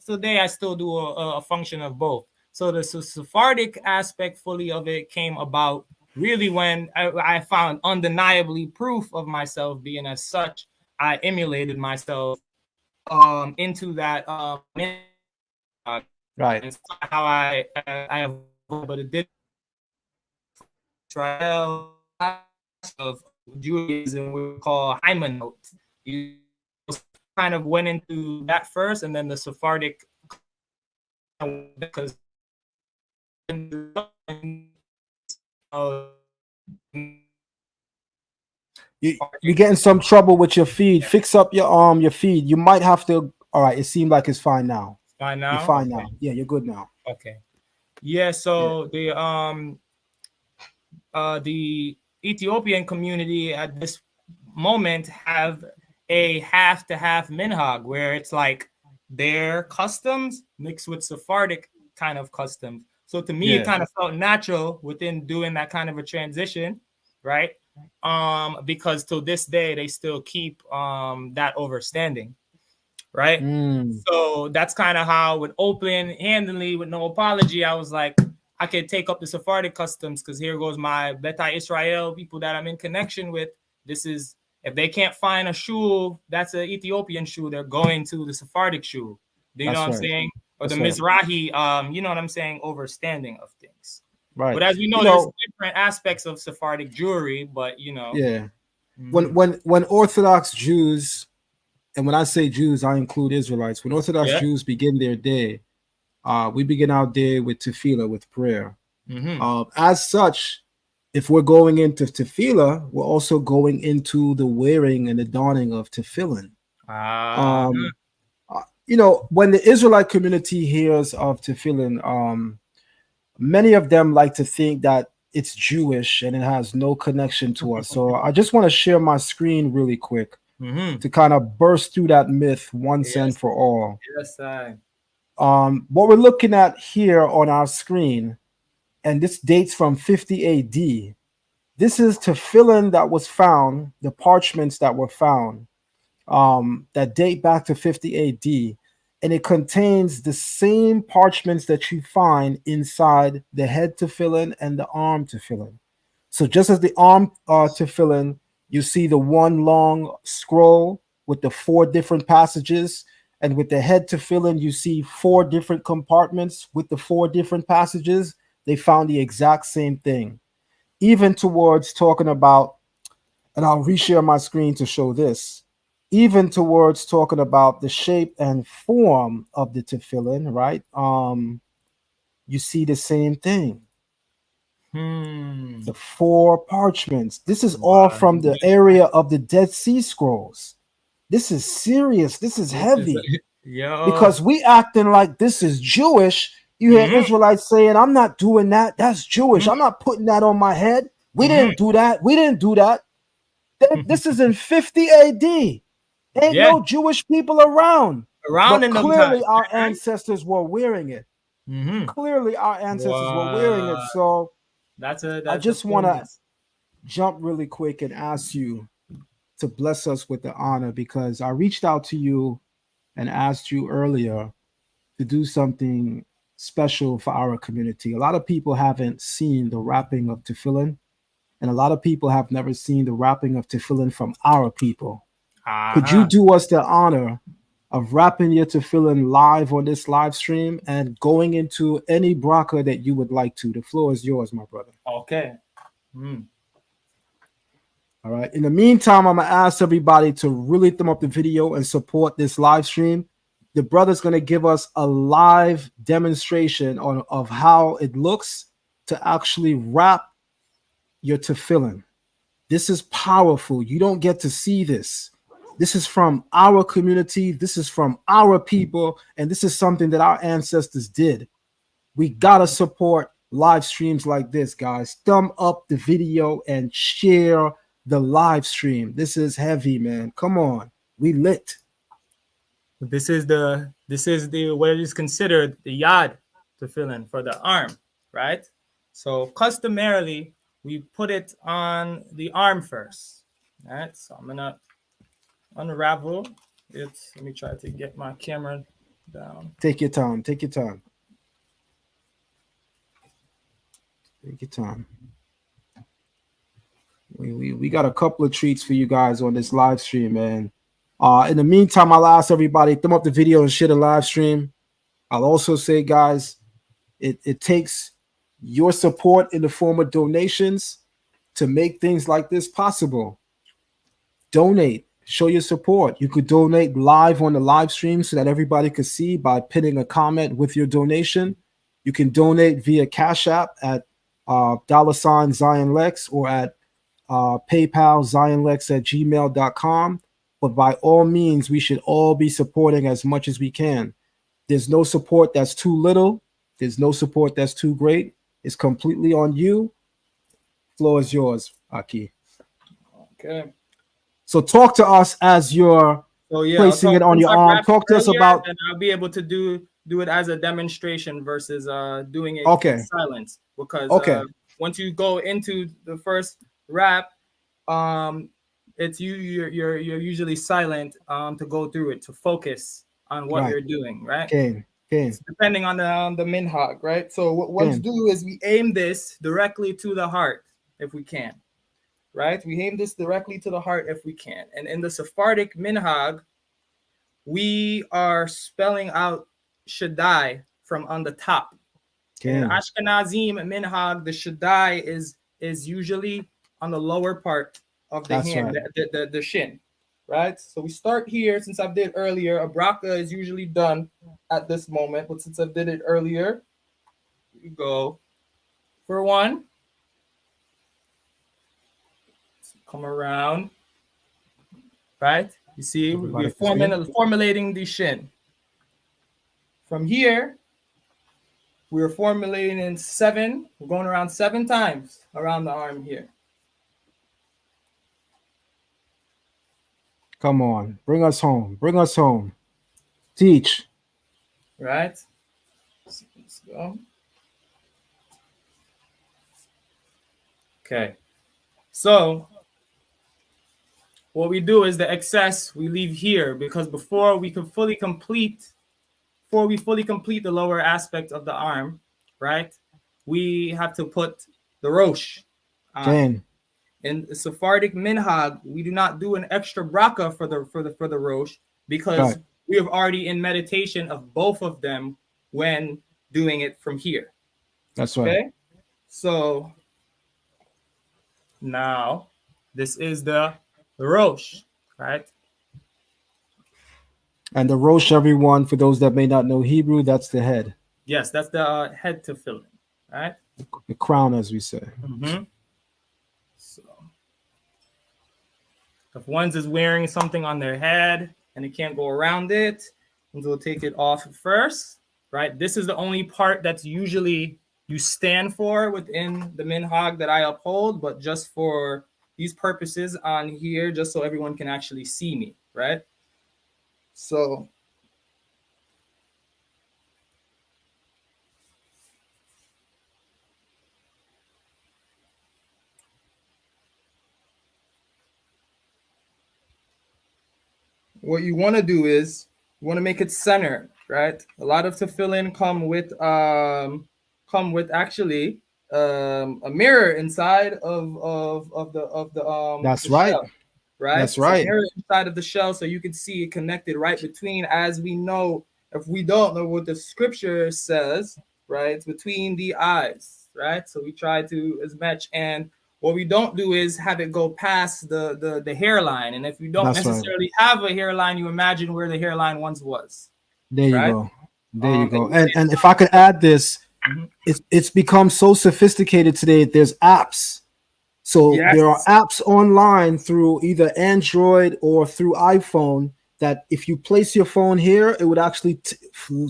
I still do a function of both. So the Sephardic aspect fully of it came about really when I found undeniably proof of myself being as such. I emulated myself into that right. And how I have, but it did trial of Judaism we call Hymanot. kind of went into that first, and then the Sephardic, because you're getting some trouble with your feed. Fix up your feed. You might have to. All right, it seemed like it's fine now. fine now. You're fine now. Yeah, you're good now. Okay. Yeah. So the Ethiopian community at this moment have a half to half minhag, where it's like their customs mixed with Sephardic kind of customs. So to me, it kind of felt natural within doing that kind of a transition, right? Because to this day they still keep that overstanding, right? So that's kind of how, with open-handedly, with no apology, I was like, I could take up the Sephardic customs, because here goes my Beta Israel, people that I'm in connection with. This is, if they can't find a shul that's an Ethiopian shul, they're going to the Sephardic shul. Do you know what I'm saying? Or the Mizrahi, you know what I'm saying, overstanding of things. Right. But as we know, there's different aspects of Sephardic Jewry, but you know. Yeah. When Orthodox Jews, and when I say Jews, I include Israelites, when Orthodox Jews begin their day, we begin our day with tefillah, with prayer. As such, if we're going into tefillah, we're also going into the wearing and the donning of tefillin. You know, when the Israelite community hears of tefillin, many of them like to think that it's Jewish and it has no connection to us. So I just want to share my screen really quick to kind of burst through that myth once and for all. What we're looking at here on our screen, and this dates from 50 AD. This is tefillin that was found, the parchments that were found, that date back to 50 AD. And it contains the same parchments that you find inside the head tefillin and the arm tefillin. So just as the arm tefillin, you see the one long scroll with the 4 different passages, and with the head tefillin, you see 4 different compartments with the 4 different passages. They found the exact same thing. Even towards talking about, and I'll reshare my screen to show this, even towards talking about the shape and form of the tefillin, right? You see the same thing. The 4 parchments. This is all from the area of the Dead Sea Scrolls. This is serious. This is heavy. Because we acting like this is Jewish. You hear Israelites saying, I'm not doing that. That's Jewish. I'm not putting that on my head. We didn't do that. We didn't do that. This is in 50 AD. Ain't no Jewish people around. But clearly our ancestors were wearing it. Clearly our ancestors were wearing it. So I just want to jump really quick and ask you to bless us with the honor, because I reached out to you and asked you earlier to do something special for our community. A lot of people haven't seen the wrapping of tefillin, and a lot of people have never seen the wrapping of tefillin from our people. Could you do us the honor of wrapping your tefillin live on this live stream and going into any bracha that you would like to? The floor is yours, my brother. Okay. All right. In the meantime, I'm going to ask everybody to really thumb up the video and support this live stream. The brother's going to give us a live demonstration of how it looks to actually wrap your tefillin. This is powerful. You don't get to see this. This is from our community. This is from our people. And this is something that our ancestors did. We got to support live streams like this, guys. Thumb up the video and share the live stream. This is heavy, man. Come on. We lit. This is the what is considered the yad tefillin for the arm, right? So customarily we put it on the arm first. All right. So I'm gonna unravel it. Let me try to get my camera down. Take your time. Take your time. Take your time. We got a couple of treats for you guys on this live stream, man. In the meantime, I'll ask everybody, thumb up the video and share the live stream. I'll also say, guys, it takes your support in the form of donations to make things like this possible. Donate, show your support. You could donate live on the live stream so that everybody could see by pinning a comment with your donation. You can donate via Cash App at $ Zion Lexx or at PayPal ZionLexx@gmail.com. But by all means, we should all be supporting as much as we can. There's no support that's too little. There's no support that's too great. It's completely on you. Floor is yours, Aki. Okay. So talk to us as you're placing it on your arm. Talk to us about. And I'll be able to do it as a demonstration versus doing it in silence. Because once you go into the first wrap, it's you're usually silent to go through it, to focus on what you're doing, right? It's depending on the minhag, right? So what let's do is we aim this directly to the heart if we can, right? We aim this directly to the heart if we can. And in the Sephardic minhag, we are spelling out Shaddai from on the top. In Ashkenazim minhag, the Shaddai is usually on the lower part of the hand, the shin, right? So we start here. Since I did earlier, a bracha is usually done at this moment, but since I did it earlier, we go for one. Come around, right? You see, we're formulating the shin. From here, we're formulating in 7. We're going around 7 times around the arm here. Come on, bring us home. Bring us home. Teach. Right? Let's go. Okay. So what we do is the excess we leave here, because before we fully complete the lower aspect of the arm, right? We have to put the rosh on. In the Sephardic minhag, we do not do an extra bracha for the rosh because we have already in meditation of both of them when doing it from here. That's right. Okay? So now this is the rosh, right? And the rosh, everyone, for those that may not know Hebrew, that's the head. Yes, that's the head to fill in, right? The crown, as we say. Mm-hmm. So if one's is wearing something on their head and they can't go around it, we'll take it off first, right? This is the only part that's usually you stand for within the minhag that I uphold, but just for these purposes on here, just so everyone can actually see me, right? So what you want to do is you want to make it center, right? A lot of tefillin come with actually a mirror inside of the that's the right. shell, right? That's right. A mirror inside of the shell, so you can see it connected right between, as we know, if we don't know what the scripture says, right? It's between the eyes, right? So we try to as much, and what we don't do is have it go past the hairline. And if you don't necessarily have a hairline, you imagine where the hairline once was. There you go. There you go. And if I could add this, it's become so sophisticated today. There's apps. So there are apps online through either Android or through iPhone that if you place your phone here, it would actually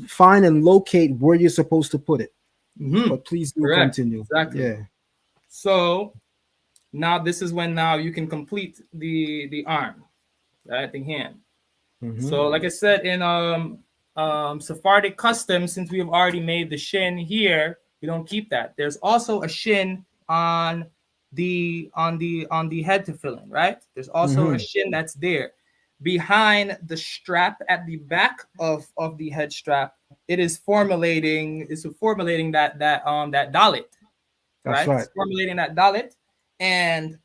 find and locate where you're supposed to put it. But please do continue. Exactly. Yeah. So now this is when now you can complete the arm, right? The hand. So like I said, in Sephardic custom, since we have already made the shin here, we don't keep that. There's also a shin on the head to fill in, right? There's also a shin that's there behind the strap at the back of the head strap. It is formulating that dalit, right? It's formulating that dalit, and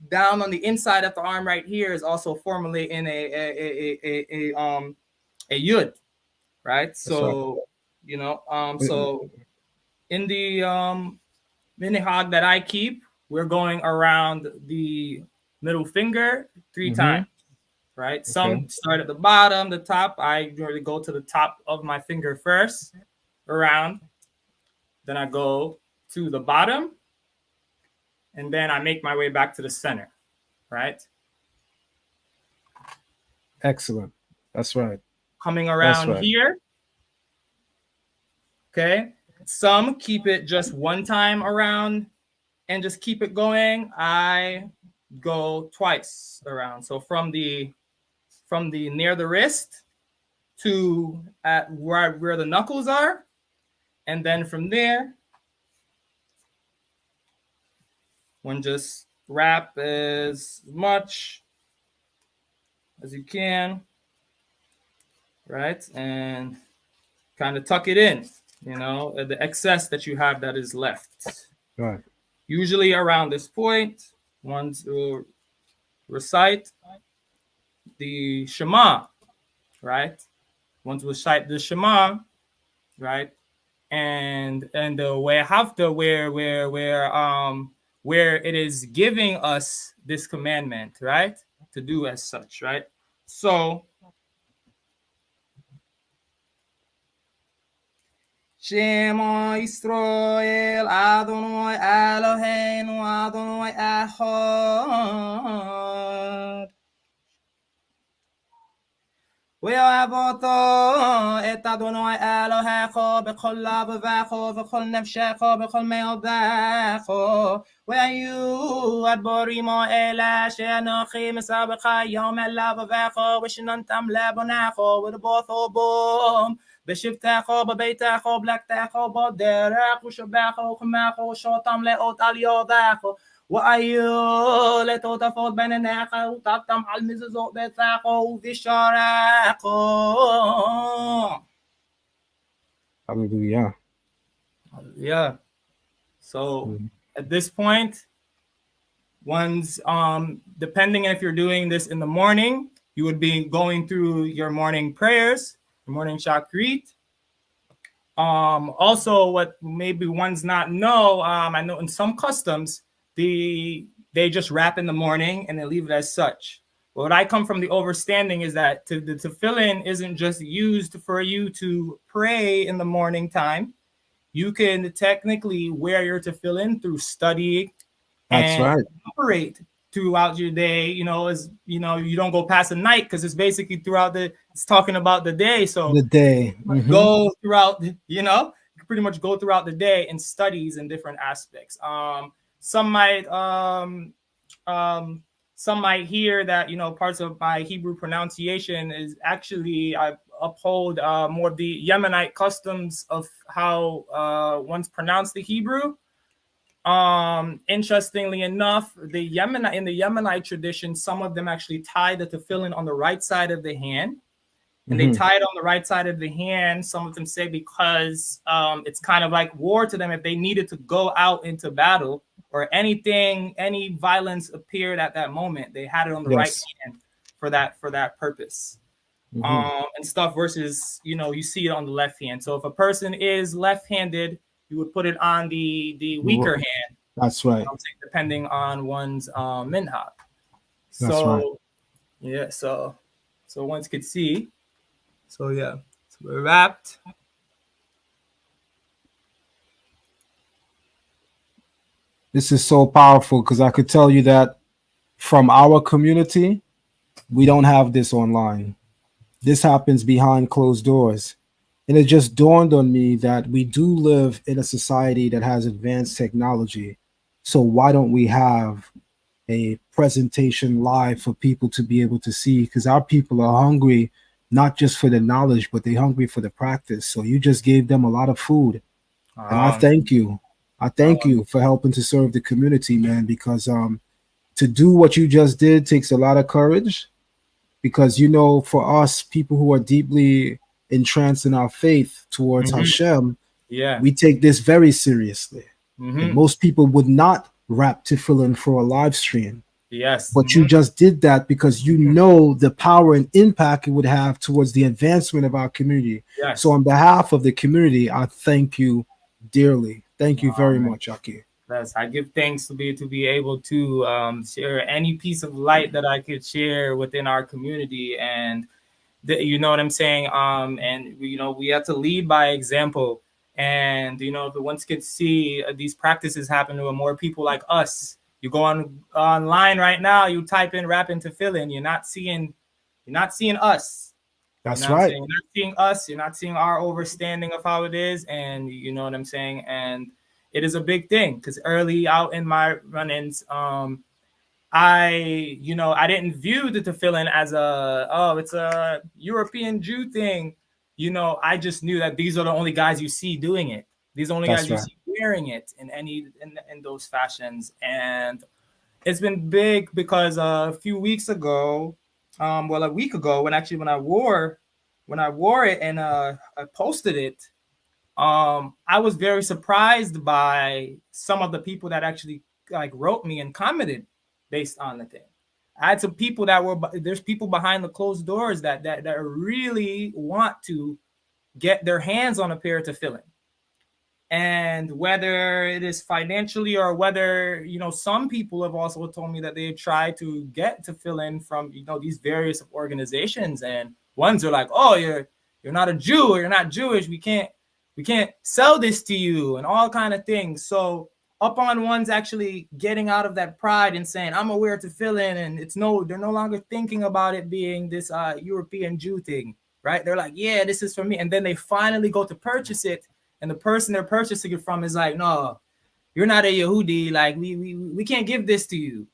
down on the inside of the arm right here is also formulating a yud, right? So you know, so in the minhag that I keep, we're going around the middle finger 3 times, right? Okay. Some start at the bottom, the top. I usually go to the top of my finger first, around. Then I go to the bottom, and then I make my way back to the center, right? Excellent. That's right. Coming That's around right. here, okay? Some keep it just one time around and just keep it going. I go twice around. So from the near the wrist to at where the knuckles are, and then from there, one just wrap as much as you can, right? And kind of tuck it in, the excess that you have that is left. Right. Usually around this point, one to recite the Shema, right? One to recite the Shema, right? And where it is giving us this commandment, right? To do as such, right? So Shema Yisrael Adonai Eloheinu Adonai Echad ואוהב אותו את אדוני אלוהיך בכל לבבך ובכל נפשך ובכל מאודך והיו הדברים האלה שאנוכי מסבך היום אל לבבך ושננתם לבונך ודבותו בום בשבתך בביתך ובלכתך בדרך ושבך וחמך ושותם לאות על ידך והיו לטוטפות בין עיניך וטפתם על מזוזות ביתך ובשעריך. Hallelujah. Yeah. So at this point, one's depending if you're doing this in the morning, you would be going through your morning prayers, your morning shakrit. Also, what maybe one's not know, I know in some customs, they just wrap in the morning and they leave it as such. But what I come from the understanding is that the tefillin isn't just used for you to pray in the morning time. You can technically wear your tefillin through study and operate throughout your day. You don't go past the night because it's basically it's talking about the day. So the day go throughout, you can pretty much go throughout the day in studies and different aspects. Some might hear that, parts of my Hebrew pronunciation is actually, I uphold more of the Yemenite customs of how one's pronounced the Hebrew. Interestingly enough, in the Yemenite tradition, some of them actually tie the tefillin on the right side of the hand. And they tie it on the right side of the hand. Some of them say because it's kind of like war to them if they needed to go out into battle or any violence appeared at that moment. They had it on the right hand for that purpose. And stuff versus, you see it on the left hand. So if a person is left-handed, you would put it on the weaker hand. That's right. Depending on one's minhag. So yeah, so one could see. So yeah, so we're wrapped. This is so powerful because I could tell you that from our community, we don't have this online. This happens behind closed doors. And it just dawned on me that we do live in a society that has advanced technology. So why don't we have a presentation live for people to be able to see? Because our people are hungry, not just for the knowledge, but they're hungry for the practice. So you just gave them a lot of food. And I thank you. I thank you for helping to serve the community, man, because to do what you just did takes a lot of courage. Because, for us, people who are deeply entranced in our faith towards Hashem, we take this very seriously. And most people would not wrap tefillin for a live stream. Yes. But you just did that because you know the power and impact it would have towards the advancement of our community. Yes. So on behalf of the community, I thank you dearly. Thank you very much, Aki. Yes, I give thanks to be able to share any piece of light that I could share within our community, and you know what I'm saying. And we have to lead by example, and if the ones could see these practices happen to more people like us. You go online right now, you type in "rapping to fill in," you're not seeing us. You That's know what I'm right. saying? You're not seeing us. You're not seeing our overstanding of how it is, and you know what I'm saying. And it is a big thing because early out in my run-ins, I didn't view the tefillin as it's a European Jew thing. I just knew that these are the only guys you see doing it. These are the only That's guys you right. see wearing it in those fashions, and it's been big because a few weeks ago, a week ago, when I wore it and I posted it, I was very surprised by some of the people that actually like wrote me and commented based on the thing. I had some people there's people behind the closed doors that really want to get their hands on a pair to fill in. And whether it is financially or whether some people have also told me that they try to get to fill in from these various organizations, and ones are like, oh, you're not a Jew or you're not Jewish, we can't sell this to you and all kind of things. So upon one's actually getting out of that pride and saying I'm aware to fill in, and they're no longer thinking about it being this European Jew thing, right? They're like, yeah, this is for me, and then they finally go to purchase it, and the person they're purchasing it from is like, no, you're not a Yehudi. Like we can't give this to you.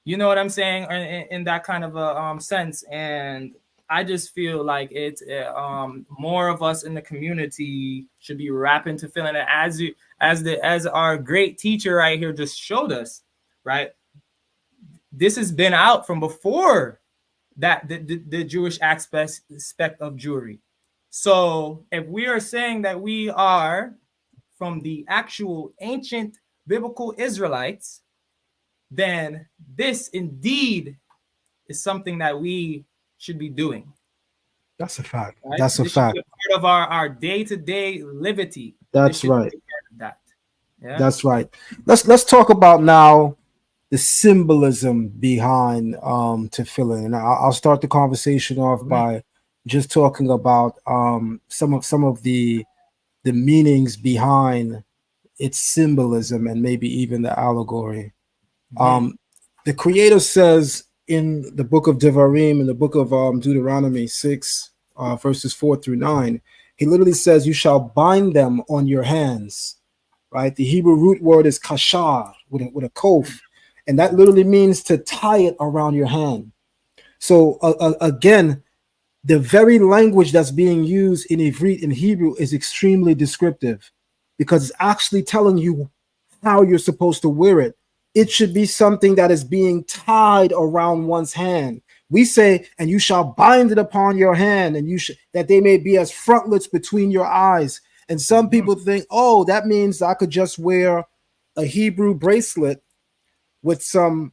You know what I'm saying? In that kind of a sense. And I just feel like it's more of us in the community should be rapping to feeling it as our great teacher right here just showed us, right? This has been out from before that the Jewish aspect of Jewry. So if we are saying that we are from the actual ancient biblical Israelites, then this indeed is something that we should be doing. That's a fact. Right? That's a This should be fact. a part of our day-to-day livity. This That's should be right. a part of that. Yeah. That's right. Let's talk about now the symbolism behind tefillin, and I'll start the conversation off Mhm. by just talking about some of the meanings behind its symbolism and maybe even the allegory. Mhm. Um, the Creator says in the book of Devarim, in the book of Deuteronomy 6, verses 4 through 9, he literally says, "You shall bind them on your hands." Right? The Hebrew root word is kashar with a kof, and that literally means to tie it around your hand. So again, the very language that's being used in Ivrit in Hebrew is extremely descriptive because it's actually telling you how you're supposed to wear it. It should be something that is being tied around one's hand. We say, and you shall bind it upon your hand, and you should that they may be as frontlets between your eyes. And some Mhm. people think, oh, that means I could just wear a Hebrew bracelet with some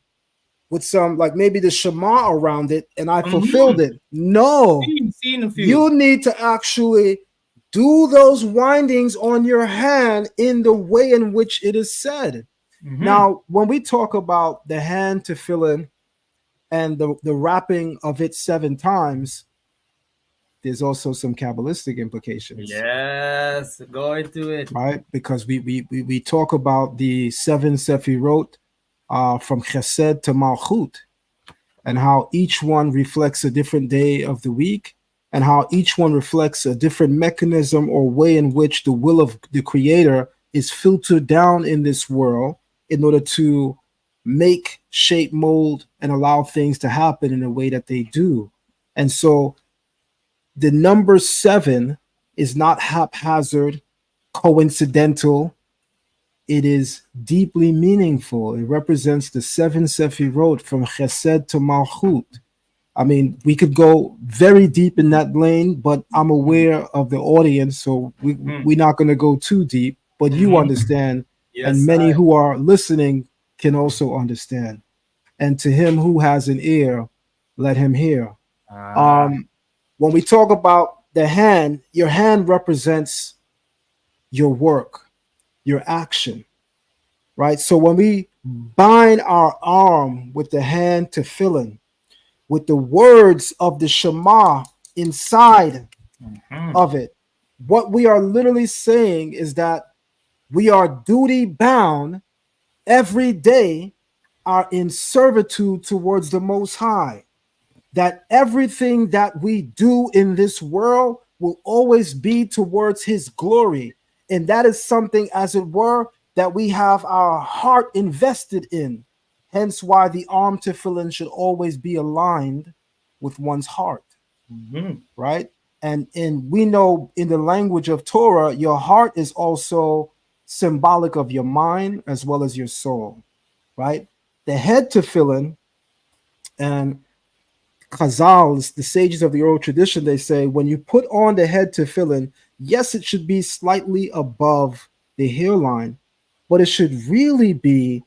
like maybe the Shema around it, and I fulfilled Mhm. it. No, Seen a few. you need to actually do those windings on your hand in the way in which it is said. Mhm. Now, when we talk about the hand to fill in and the wrapping of it 7 times, there's also some Kabbalistic implications, Yes, go into it. right? Because we talk about the 7 Sefirot from Chesed to Malchut, and how each one reflects a different day of the week, and how each one reflects a different mechanism or way in which the will of the Creator is filtered down in this world in order to make, shape, mold, and allow things to happen in the way that they do. And so the number 7 is not haphazard, coincidental. It is deeply meaningful. It represents the 7 Sefirot from Chesed to Malchut. I mean, we could go very deep in that lane, but I'm aware of the audience, so Mhm. we're not going to go too deep. But you Mhm. understand, and Yes, many who are listening can also understand. And to him who has an ear, let him hear. Ah, Um, when we talk about the hand, your hand represents your work, your action, right? So when we bind our arm with the hand tefillin, with the words of the Shema inside of it, what we are literally saying is that we are duty bound every day, are in servitude towards the Most High, that everything that we do in this world will always be towards His glory. And that is something, as it were, that we have our heart invested in. Hence why the arm tefillin should always be aligned with one's heart, right? And we know in the language of Torah, your heart is also symbolic of your mind as well as your soul, right? The head tefillin, and Chazal, the sages of the oral tradition, they say when you put on the head tefillin, yes, it should be slightly above the hairline, but it should really be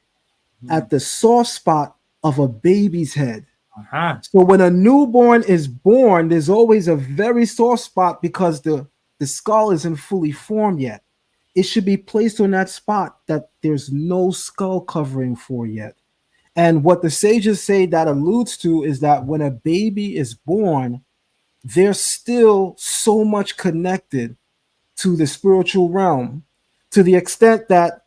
at the soft spot of a baby's head. So when a newborn is born, there's always a very soft spot because the skull isn't fully formed yet. It should be placed on that spot that there's no skull covering for yet. And what the sages say that alludes to is that when a baby is born, they're still so much connected to the spiritual realm, to the extent that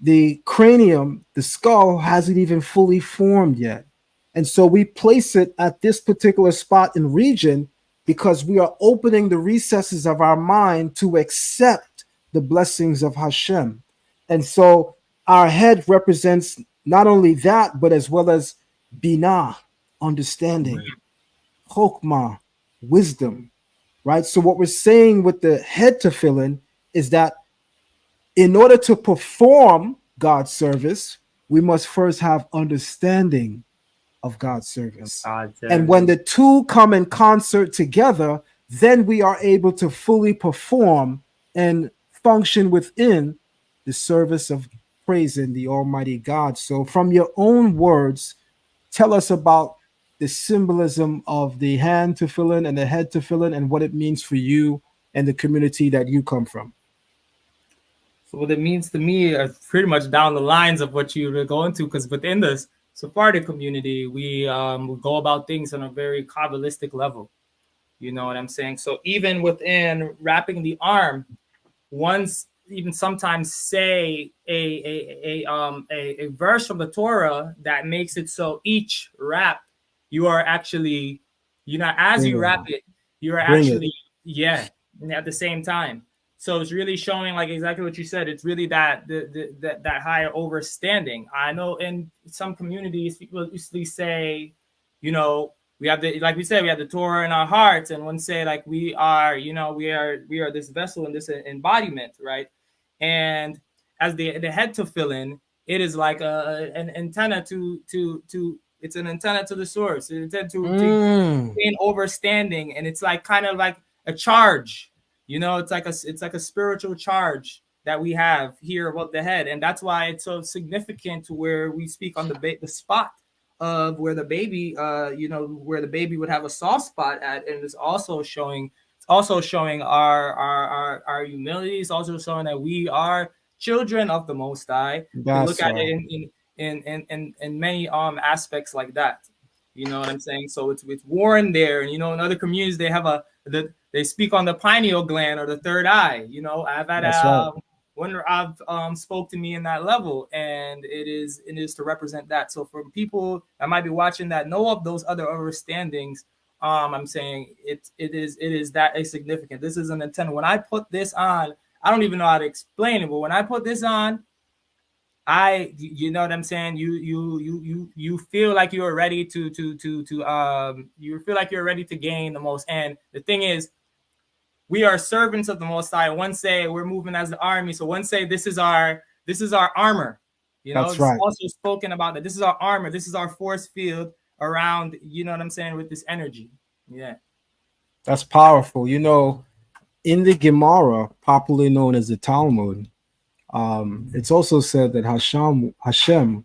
the cranium, the skull, hasn't even fully formed yet. And so we place it at this particular spot and region because we are opening the recesses of our mind to accept the blessings of Hashem. And so our head represents not only that, but as well as binah, understanding, chokmah, wisdom, right? So what we're saying with the head tefillin is that in order to perform God's service, we must first have understanding of God's service. And when the two come in concert together, then we are able to fully perform and function within the service of praising the Almighty God. So from your own words, tell us about the symbolism of the hand tefillin and the head tefillin and what it means for you and the community that you come from. So what it means to me are pretty much down the lines of what you were going to, because within the Sephardic community, we go about things on a very Kabbalistic level. You know what I'm saying? So even within wrapping the arm, one's even sometimes say a verse from the Torah that makes it so each wrap, you are actually, you know, as you wrap it, you are actually, at the same time. So it's really showing, like exactly what you said. It's really that that higher overstanding. I know in some communities people usually say, you know, we have the, like we said, we have the Torah in our hearts, and one say like we are, you know, we are this vessel and this embodiment, right? And as the head tefillin, it is like an antenna to it's an antenna to the source. It's to gain overstanding, and it's like kind of like a charge. You know, it's like a spiritual charge that we have here above the head, and that's why it's so significant to where we speak on the spot of where the baby, you know, where the baby would have a soft spot at, and it's also showing our humility. It's also showing that we are children of the Most High. You look at it in many aspects like that. You know what I'm saying? So it's worn there, and you know, in other communities they have they speak on the pineal gland or the third eye. You know, I've had one I've spoke to me in that level, and it is to represent that. So for people that might be watching that know of those other understandings, I'm saying it is that significant. This is an antenna. When I put this on, I don't even know how to explain it, but when I put this on, you know what I'm saying? You feel like you're ready to you feel like you're ready to gain the most. And the thing is, we are servants of the Most High. One say we're moving as the army. So one say this is our armor. You know, it's also spoken about that. This is our armor. This is our force field around, you know what I'm saying, with this energy. Yeah. That's powerful. You know, in the Gemara, popularly known as the Talmud, it's also said that Hashem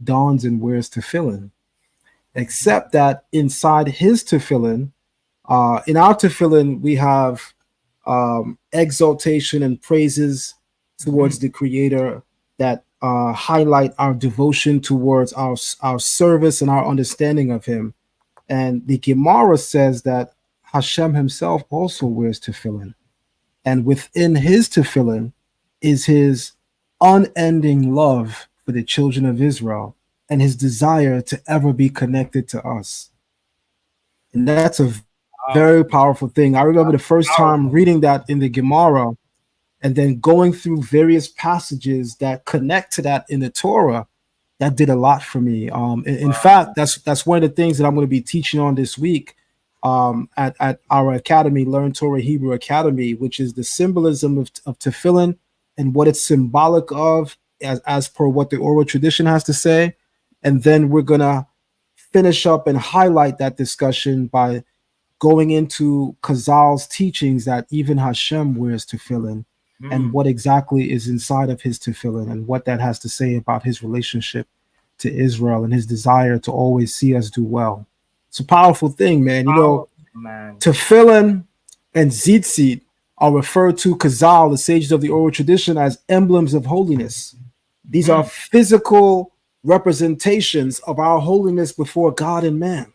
dons and wears tefillin, except that inside his tefillin, in our tefillin, we have exaltation and praises towards the Creator that highlight our devotion towards our service and our understanding of Him. And the Gemara says that Hashem Himself also wears tefillin, and within His tefillin is His unending love for the children of Israel and His desire to ever be connected to us. And that's a very powerful thing. I remember the first time reading that in the Gemara and then going through various passages that connect to that in the Torah. That did a lot for me. In fact, that's one of the things that I'm going to be teaching on this week at our academy, Learn Torah Hebrew Academy, which is the symbolism of tefillin and what it's symbolic of as per what the oral tradition has to say. And then we're going to finish up and highlight that discussion by going into Chazal's teachings that even Hashem wears tefillin and what exactly is inside of his tefillin and what that has to say about his relationship to Israel and his desire to always see us do well. It's a powerful thing, man. You know, tefillin and tzitzit are referred to Chazal, the sages of the oral tradition, as emblems of holiness. These are physical representations of our holiness before God and man.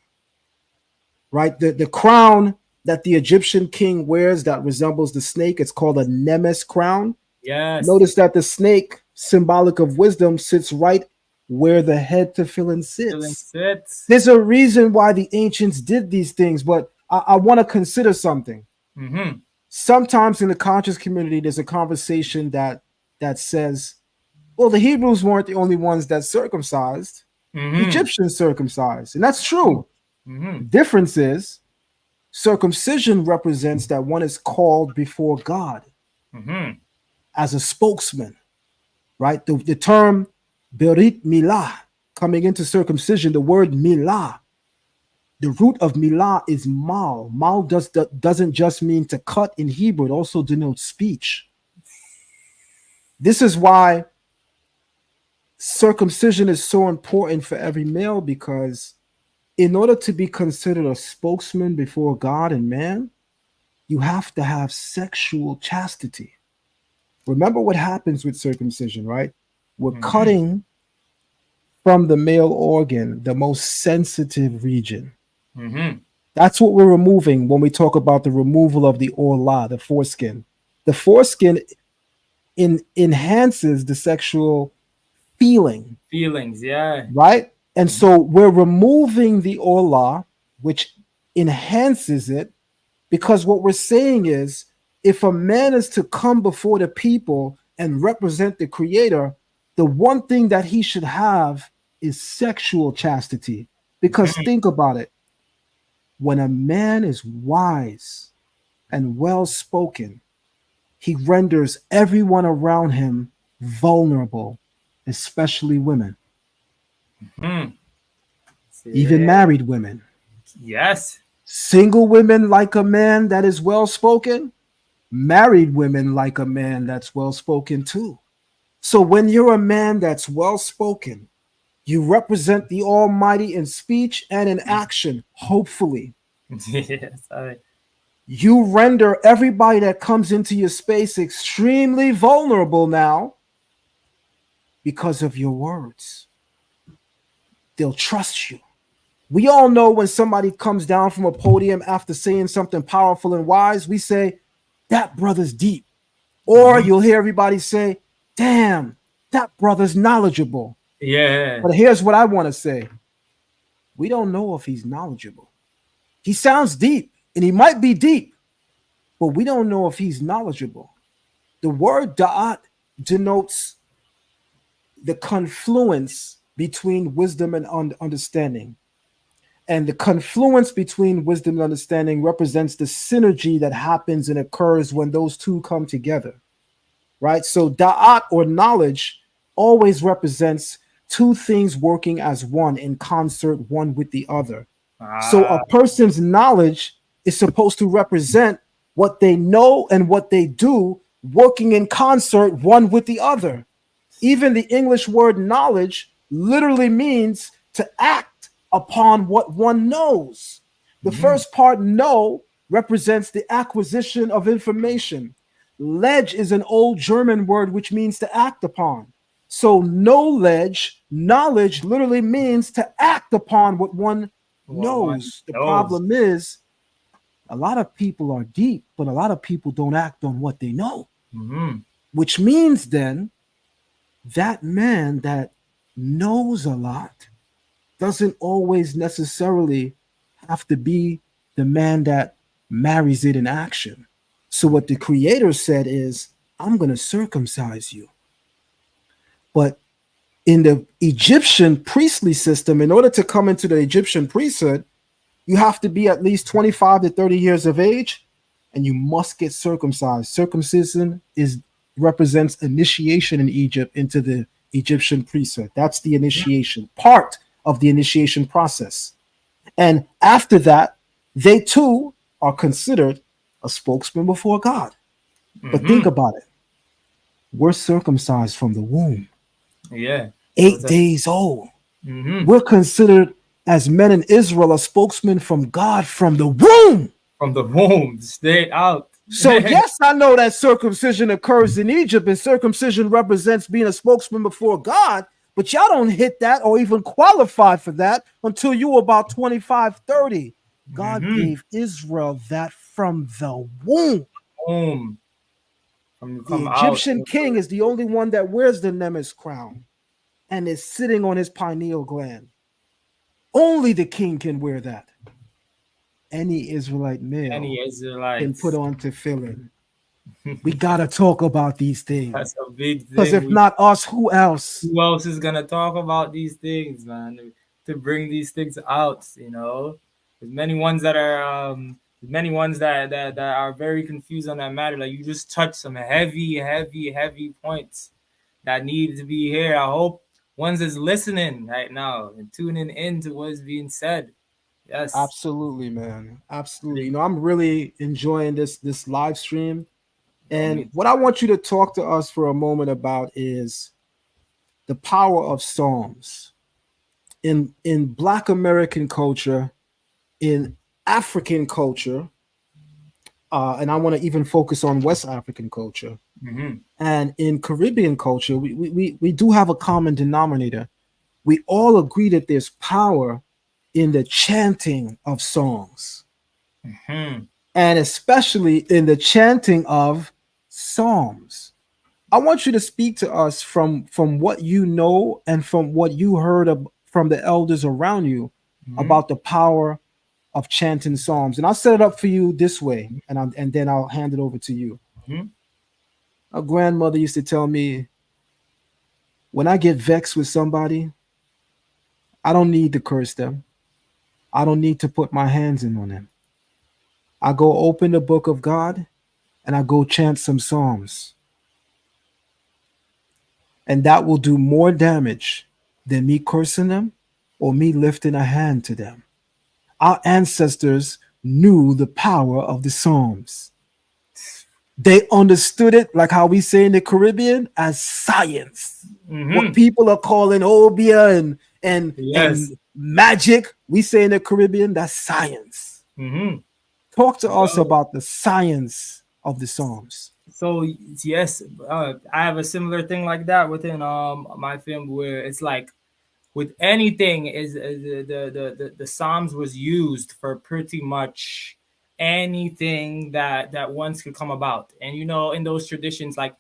Right? The crown that the Egyptian king wears that resembles the snake, it's called a Nemes crown. Yes. Notice that the snake, symbolic of wisdom, sits right where the head tefillin sits. There's a reason why the ancients did these things, but I want to consider something. Sometimes in the conscious community, there's a conversation that says, well, the Hebrews weren't the only ones that circumcised. The Egyptians circumcised, and that's true. The difference is circumcision represents that one is called before God as a spokesman, right? The term berit milah, coming into circumcision, the word milah, the root of milah is mal. Mal doesn't just mean to cut in Hebrew, it also denotes speech. This is why circumcision is so important for every male, because in order to be considered a spokesman before God and man, you have to have sexual chastity. Remember what happens with circumcision, right? We're cutting from the male organ, the most sensitive region. That's what we're removing when we talk about the removal of the orla, the foreskin. The foreskin enhances the sexual feelings, yeah. Right? And so we're removing the orla, which enhances it, because what we're saying is, if a man is to come before the people and represent the Creator, the one thing that he should have is sexual chastity. Because think about it. When a man is wise and well-spoken, he renders everyone around him vulnerable, especially women. Even married women. Yes. Single women like a man that is well-spoken. Married women like a man that's well-spoken too. So when you're a man that's well-spoken, you represent the Almighty in speech and in action, hopefully. Yes. You render everybody that comes into your space extremely vulnerable now because of your words. They'll trust you. We all know when somebody comes down from a podium after saying something powerful and wise, we say, that brother's deep. Or you'll hear everybody say, damn, that brother's knowledgeable. Yeah. But here's what I want to say. We don't know if he's knowledgeable. He sounds deep, and he might be deep, but we don't know if he's knowledgeable. The word da'at denotes the confluence between wisdom and understanding. And the confluence between wisdom and understanding represents the synergy that happens and occurs when those two come together, right? So da'at, or knowledge, always represents two things working as one, in concert, one with the other. So a person's knowledge is supposed to represent what they know and what they do, working in concert, one with the other. Even the English word knowledge literally means to act upon what one knows. The first part, know, represents the acquisition of information. Ledge is an old German word which means to act upon. So knowledge literally means to act upon what one knows. The problem is a lot of people are deep, but a lot of people don't act on what they know. Which means then that man that knows a lot doesn't always necessarily have to be the man that marries it in action. So what the Creator said is, I'm going to circumcise you. But in the Egyptian priestly system, in order to come into the Egyptian priesthood, you have to be at least 25 to 30 years of age, and you must get circumcised. Circumcision represents initiation in Egypt into the Egyptian priesthood. That's the initiation, part of the initiation process. And after that, they too are considered a spokesman before God. But think about it. We're circumcised from the womb. 8 days old. We're considered as men in Israel, a spokesman from God from the womb. From the womb, straight out. So yes, I know that circumcision occurs in Egypt, and circumcision represents being a spokesman before God, but y'all don't hit that or even qualify for that until you were about 25, 30. God gave Israel that from the womb. The Egyptian king is the only one that wears the Nemes crown and is sitting on his pineal gland. Only the king can wear that. Any Israelite male can put on tefillin. We gotta talk about these things. That's a big thing. Because if not us, who else? Who else is gonna talk about these things, man? To bring these things out, you know. There's many ones that are that are very confused on that matter. Like, you just touched some heavy points that need to be here. I hope ones is listening right now and tuning in to what is being said. Yes, absolutely, man. Absolutely. You know, I'm really enjoying this live stream. And what I want you to talk to us for a moment about is the power of Psalms in Black American culture, in African culture, and I want to even focus on West African culture, and in Caribbean culture. We do have a common denominator. We all agree that there's power in the chanting of songs, and especially in the chanting of psalms. I want you to speak to us from what you know and from what you heard from the elders around you about the power of chanting psalms. And I'll set it up for you this way, and then I'll hand it over to you. A grandmother used to tell me, when I get vexed with somebody, I don't need to curse them. I don't need to put my hands in on them. I go open the book of God and I go chant some psalms. And that will do more damage than me cursing them or me lifting a hand to them. Our ancestors knew the power of the psalms. They understood it, like how we say in the Caribbean, as science. What people are calling obia and magic, we say in the Caribbean, that's science. Talk to us about the science of the Psalms. So yes, I have a similar thing like that within my family, where it's like with anything is the Psalms was used for pretty much anything that once could come about. And you know, in those traditions, like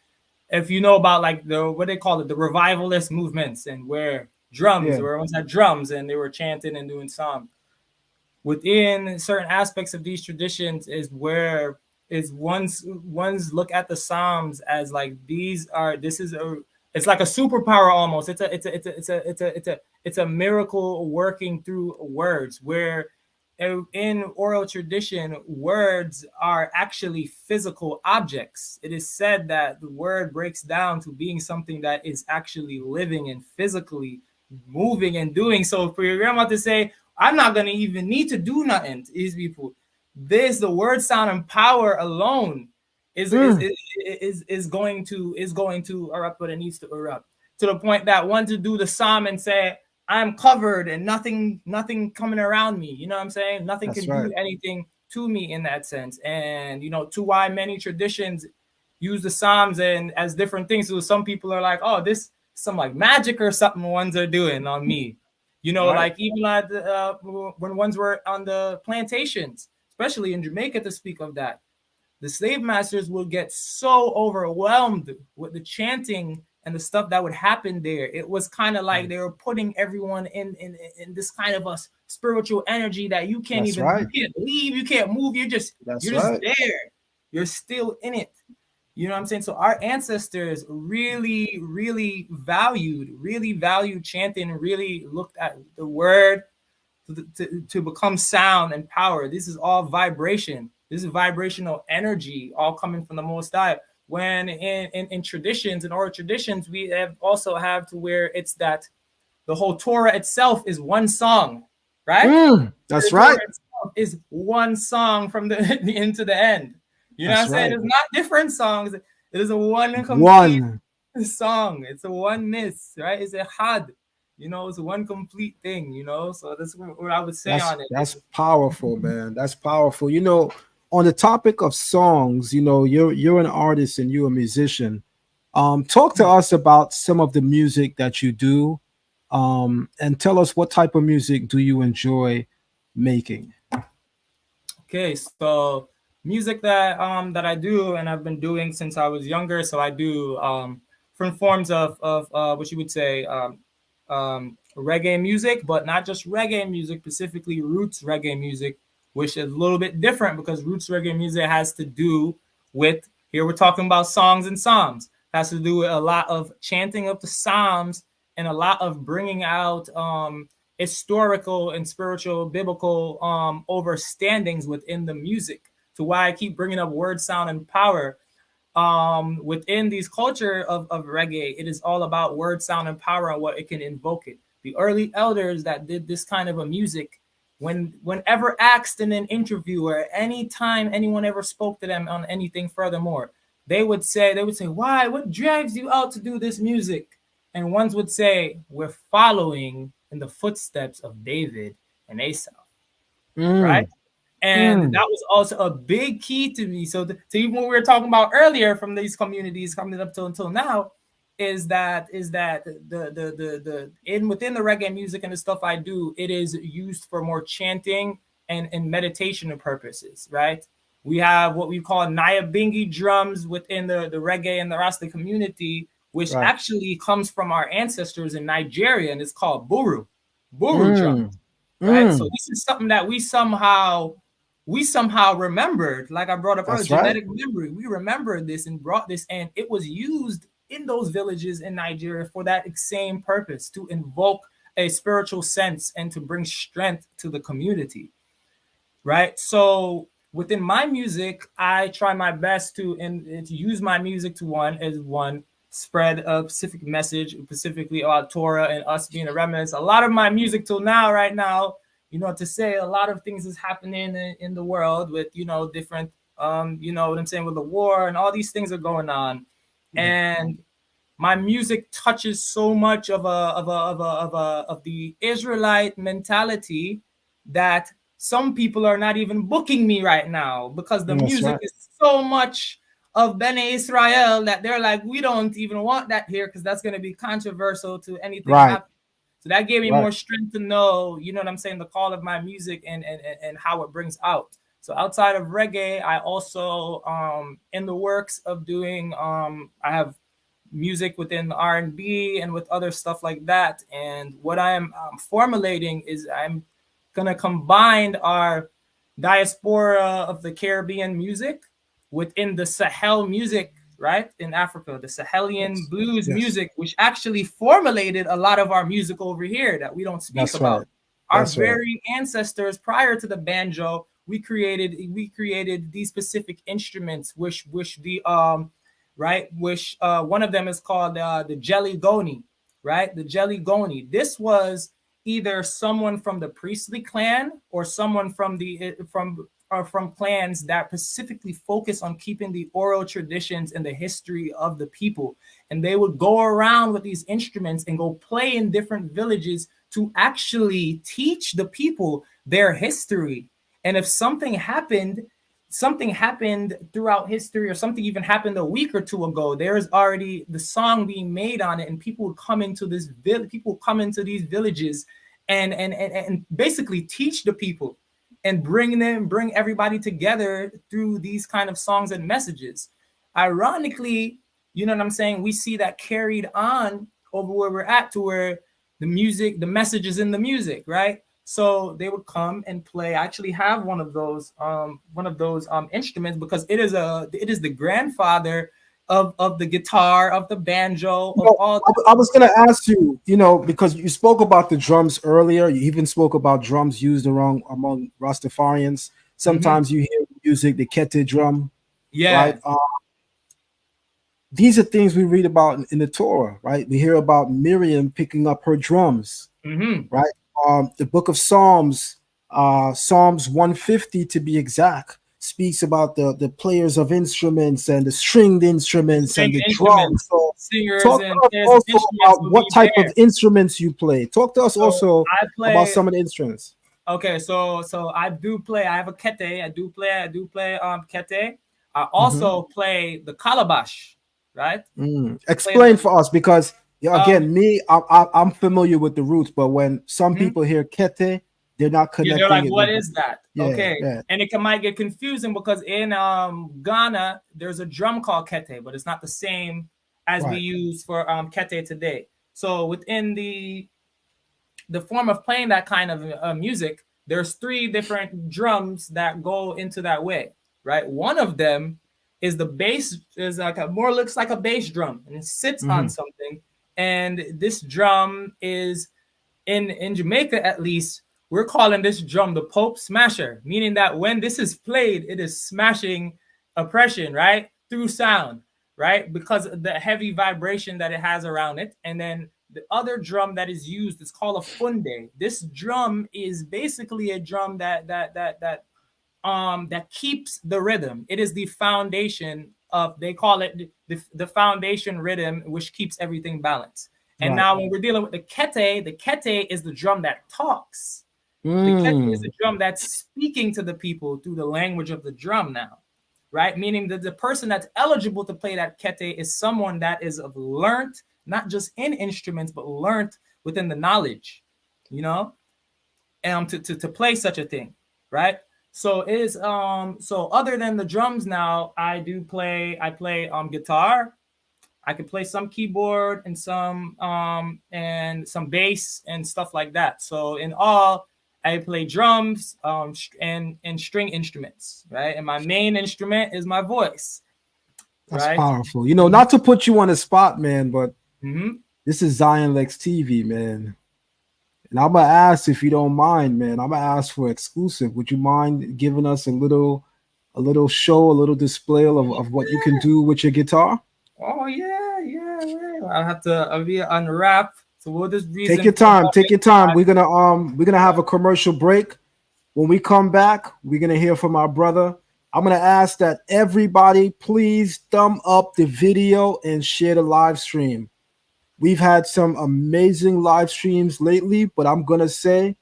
if you know about like the what they call it, the revivalist movements, and where drums, where ones had drums and they were chanting and doing psalms. Within certain aspects of these traditions is where is one's look at the Psalms as like it's like a superpower almost. It's a miracle working through words, where in oral tradition, words are actually physical objects. It is said that the word breaks down to being something that is actually living and physically moving and doing. So for your grandma to say, I'm not going to even need to do nothing to these people, the word sound and power alone is going to erupt what it needs to erupt, to the point that one to do the psalm and say, I'm covered and nothing coming around me. You know what I'm saying? Nothing can do anything to me in that sense. And, you know, to why many traditions use the Psalms and as different things. So some people are like, oh, this some like magic or something ones are doing on me. You know, Right. like even at when ones were on the plantations, especially in Jamaica, to speak of that, the slave masters would get so overwhelmed with the chanting and the stuff that would happen there. It was kind of like they were putting everyone in this kind of a spiritual energy that you can't That's even, right. you can't leave, you can't move, you're just That's there, right. you're still in it. You know what I'm saying? So our ancestors really, really valued chanting, really looked at the word to become sound and power. This is all vibration. This is vibrational energy, all coming from the Most High. When in traditions, in oral traditions, we have to where it's that the whole Torah itself is one song, right? That's The right. Torah itself is one song from the end to the end. You know That's what I'm saying? right. It's not different songs. It is a one complete One. song. It's a oneness, right? It's a had. You know, it's one complete thing, you know. So that's what I would say on it. That's powerful, man. That's powerful. You know, on the topic of songs, you know, you're an artist and you're a musician. Talk to us about some of the music that you do, and tell us what type of music do you enjoy making. Okay, so music that I do and I've been doing since I was younger. So I do different forms of what you would say reggae music, but not just reggae music, specifically roots reggae music, which is a little bit different because roots reggae music has to do with, here we're talking about songs and psalms, has to do with a lot of chanting of the psalms and a lot of bringing out historical and spiritual biblical overstandings within the music. To why I keep bringing up word, sound, and power. Within these culture of reggae, it is all about word, sound, and power and what it can invoke it. The early elders that did this kind of a music, whenever asked in an interview or any time anyone ever spoke to them on anything furthermore, they would say, why? What drives you out to do this music? And ones would say, we're following in the footsteps of David and Asaph, right? And that was also a big key to me. So to even what we were talking about earlier from these communities coming up until now, is that the within the reggae music and the stuff I do, it is used for more chanting and meditation purposes, right? We have what we call Nyabingi drums within the reggae and the Rasta community, which actually comes from our ancestors in Nigeria, and it's called buru drums, right? So this is something that we somehow remembered. Like I brought up earlier, genetic memory. We remembered this and brought this, and it was used in those villages in Nigeria for that same purpose, to invoke a spiritual sense and to bring strength to the community, right? So within my music, I try my best to use my music to spread a specific message, specifically about Torah and us being a remnant. A lot of my music till now, right now, you know, to say a lot of things is happening in the world with, you know, different, you know what I'm saying, with the war and all these things are going on. And my music touches so much of the Israelite mentality that some people are not even booking me right now because the music is so much of Bene Israel that they're like, we don't even want that here because that's going to be controversial to anything happen. So that gave me more strength to know, you know what I'm saying, the call of my music and how it brings out. So outside of reggae, I also in the works of doing I have music within R&B and with other stuff like that. And what I'm formulating is I'm gonna combine our diaspora of the Caribbean music within the Sahel music, right, in Africa, the Sahelian blues music, which actually formulated a lot of our music over here that we don't speak about. Our very ancestors prior to the banjo, we created these specific instruments, which the one of them is called the jelly goni, right? The jelly goni. This was either someone from the priestly clan or someone from clans that specifically focus on keeping the oral traditions and the history of the people. And they would go around with these instruments and go play in different villages to actually teach the people their history. And if something happened, something happened throughout history, or something even happened a week or two ago, there's already the song being made on it, and people would come into this village, people would come into these villages and basically teach the people and bring everybody together through these kind of songs and messages. Ironically, you know what I'm saying, we see that carried on over where we're at, to where the music, the message is in the music, right? So they would come and play. I actually have one of those instruments, because it is the grandfather of the guitar, of the banjo, of all. I was going to ask you, you know, because you spoke about the drums earlier. You even spoke about drums used among Rastafarians. Sometimes you hear music, the kete drum. Yeah. Right? These are things we read about in the Torah, right? We hear about Miriam picking up her drums, right? The book of Psalms, Psalms 150 to be exact, speaks about the players of instruments and the stringed instruments and the drums. So singers, talk to us also about what type of instruments you play. Talk to us also about some of the instruments. Okay, so I do play. I have a kete. I do play kete. I also play the calabash, right? Explain for us, because again, I'm familiar with the roots, but when some people hear kete, they're not connecting. They're like, what is that? Yeah, okay. Yeah. And it might get confusing, because in Ghana, there's a drum called kete, but it's not the same as we use for kete today. So within the form of playing that kind of music, there's 3 different drums that go into that way, right? One of them is the bass, is like looks like a bass drum, and it sits on something. And this drum is in Jamaica, at least, we're calling this drum the Pope Smasher, meaning that when this is played, it is smashing oppression, right? Through sound, right? Because of the heavy vibration that it has around it. And then the other drum that is used is called a funde. This drum is basically a drum that keeps the rhythm. It is the foundation of, they call it the foundation rhythm, which keeps everything balanced. And now when we're dealing with the kete is the drum that talks. The kete is the drum that's speaking to the people through the language of the drum now, right? Meaning that the person that's eligible to play that kete is someone that is learned, not just in instruments, but learned within the knowledge, you know, to play such a thing, right? So it is so other than the drums now, I play guitar. I can play some keyboard and some bass and stuff like that. So in all, I play drums and string instruments, right? And my main instrument is my voice. That's powerful. You know, not to put you on the spot, man, but this is Zion Lexx TV, man. And I'm gonna ask, if you don't mind, man, I'm gonna ask for exclusive. Would you mind giving us a little show, a little display of what you can do with your guitar? Oh yeah. I'll be unwrap. So we'll just take your time. We're gonna have a commercial break. When we come back, we're gonna hear from our brother. I'm gonna ask that everybody please thumb up the video and share the live stream. We've had some amazing live streams lately, but I'm gonna say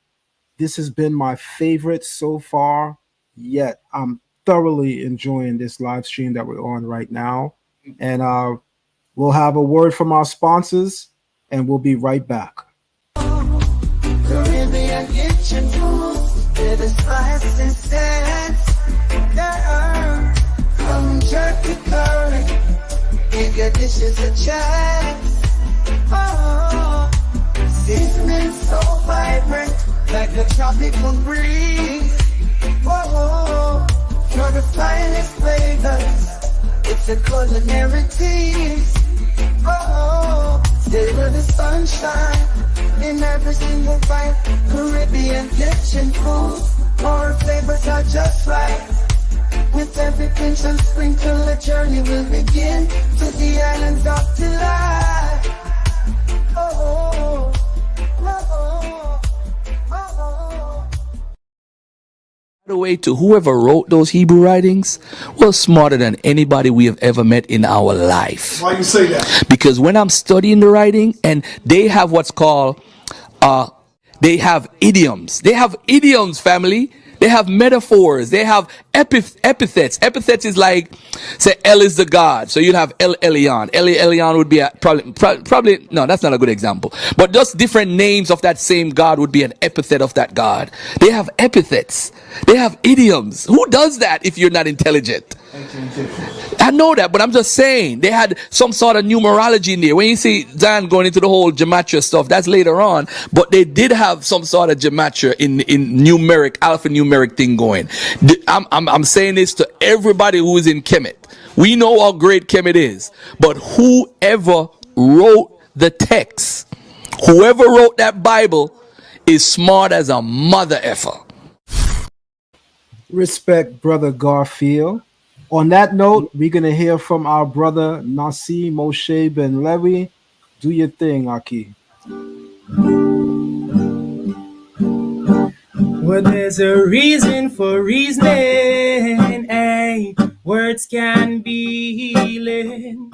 this has been my favorite so far yet. I'm thoroughly enjoying this live stream that we're on right now, and we'll have a word from our sponsors, and we'll be right back. Caribbean kitchen food, with the spices and from jerky curry, give your dishes a chance. Oh, seasoning so vibrant, like the tropical breeze. Oh, for the finest flavors, it's a culinary tease. Oh, savor the sunshine in every single bite. Caribbean kitchen food, more flavors are just right. With every pinch and sprinkle, the journey will begin to the islands of delight. Oh, oh, oh, oh. The way to whoever wrote those Hebrew writings was smarter than anybody we have ever met in our life. Why you say that? Because when I'm studying the writing, and they have what's called they have idioms. They have idioms, family. They have metaphors. They have epithets. Epithets is like, say, El is the God. So you'd have El Elyon. El Elyon would be probably, no, that's not a good example. But just different names of that same God would be an epithet of that God. They have epithets. They have idioms. Who does that if you're not intelligent? I know that, but I'm just saying they had some sort of numerology in there. When you see Zion going into the whole gematria stuff, that's later on, but they did have some sort of gematria in numeric, alphanumeric thing going. I'm saying this to everybody who is in Kemet. We know how great Kemet is, but whoever wrote the text, whoever wrote that Bible, is smart as a mother effer. Respect, Brother Garfield. On that note, we're going to hear from our brother Nasi, Moshe ben Lewi. Do your thing, Aki. Well, there's a reason for reasoning, eh? Words can be healing.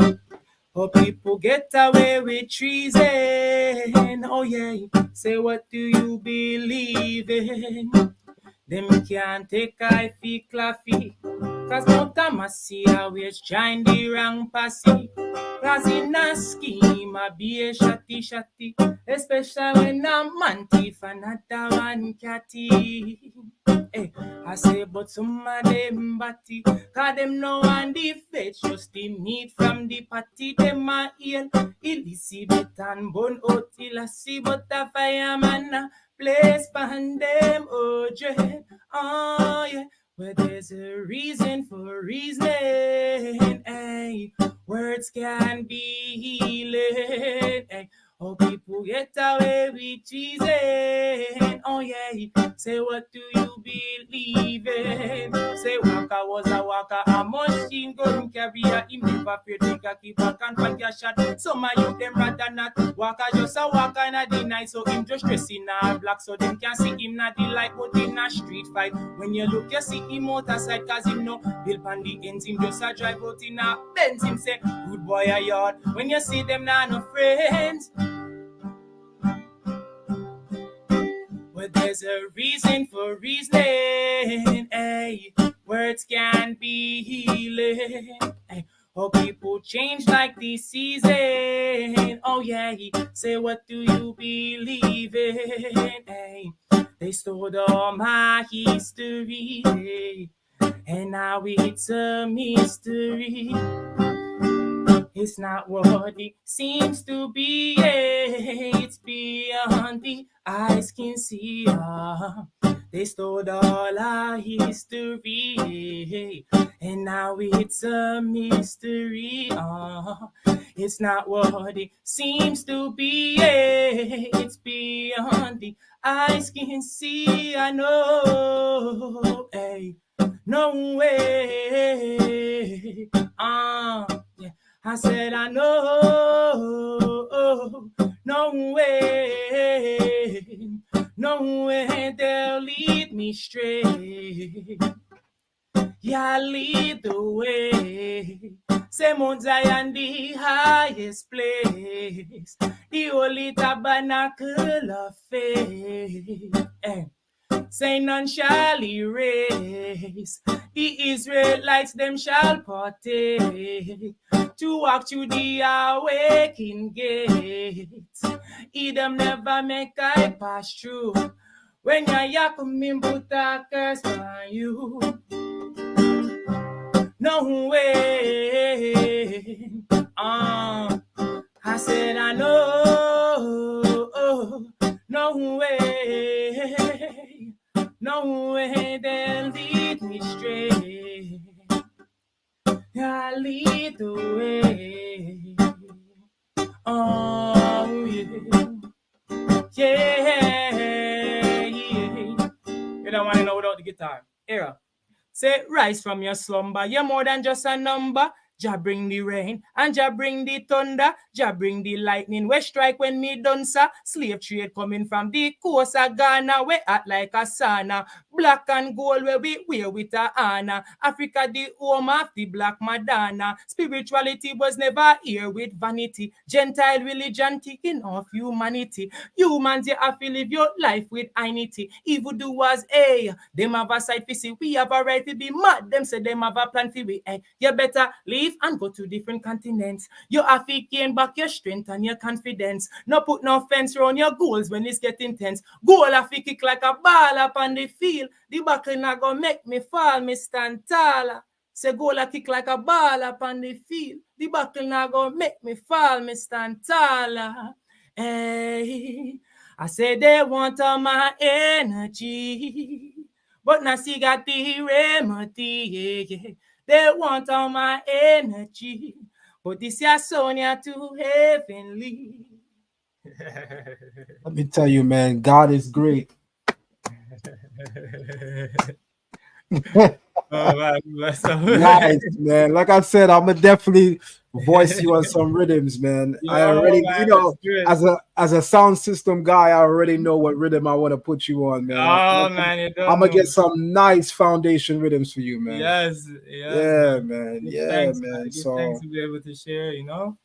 Or people get away with treason. Oh yeah, say what do you believe in? Them can't take I fee claffy. Cause no time I see always join the wrong passy. Cause in a scheme I be a shatty. Especially when I'm man thief and another one catty. Hey, I say but some of them batty. Cause them no one the fetch just the meat from the patty. Them a eat Elizabeth and bone out till I see but a fireman place behind them, oh dread, oh yeah. Well, there's a reason for reasoning, eh? Words can be healing, eh? Oh, people get away with treason, oh yeah. Say what do you believe in? Say Waka was a Waka, a machine gun carrier. Him never fear to keep back and fight your shot. Some of you them rather not. Waka just a Waka in the night, so him just dressing a black, so them can see him not the light, but in a street fight. When you look, you see him outside, cause him no build on the ends, him just a drive out in a Benz. Him say, good boy a yard. When you see them, nah no friends. Well, there's a reason for reasoning, eh? Words can be healing, eh? Oh, people change like the season, oh yeah. Say what do you believe in, eh? They stole all my history, eh? And now it's a mystery. It's not what it seems to be, it's beyond the eyes can see. They stole all our history, and now it's a mystery. It's not what it seems to be, it's beyond the eyes can see. I know, hey, no way, yeah. I said, I know, no way they'll lead me straight. Yeah, lead the way. Say Mount Zion, the highest place, the holy tabernacle of faith. Say none shall erase. The Israelites them shall partake to walk through the awakening gates. Edom never make I pass through. When ya come in, put a curse on you. No way. I said I know. No way. No way they'll lead me straight. I'll lead the way. Oh, yeah. Yeah. You don't want to know without the guitar. Era. Say, rise from your slumber. You're more than just a number. Jah bring the rain, and Jah bring the thunder. Jah bring the lightning, we strike when me done, sir. Slave trade coming from the coast of Ghana, we act like a sauna. Black and gold where we wear with a honor. Africa the home of the black Madonna. Spirituality was never here with vanity. Gentile religion taking off humanity. Humans, you have to live your life with dignity. Evil doers, hey, them have a side to see. We have a right to be mad. Them say them have a plan for we. Hey, you better leave and go to different continents. You have to gain back your strength and your confidence. No put no fence around your goals when it's getting tense. Goal have to kick like a ball up on the field. The buckle not gonna make me fall, me stand taller. Say goal a kick like a ball up on the field. The buckle not gonna make me fall, me stand taller. Hey, I say they want all my energy, but Nasi got the remedy. Yeah. They want all my energy, but this year Sonia too heavenly. Let me tell you, man, God is great. Oh, man, bless up. Nice, man. Like I said, I'm gonna definitely voice you on some rhythms, man. I already, man, as a sound system guy, I already know what rhythm I want to put you on, man. Man, I'm gonna get some nice foundation rhythms for you, man. Yes, yeah, man. Yeah, thanks, man. So thanks to be able to share, you know.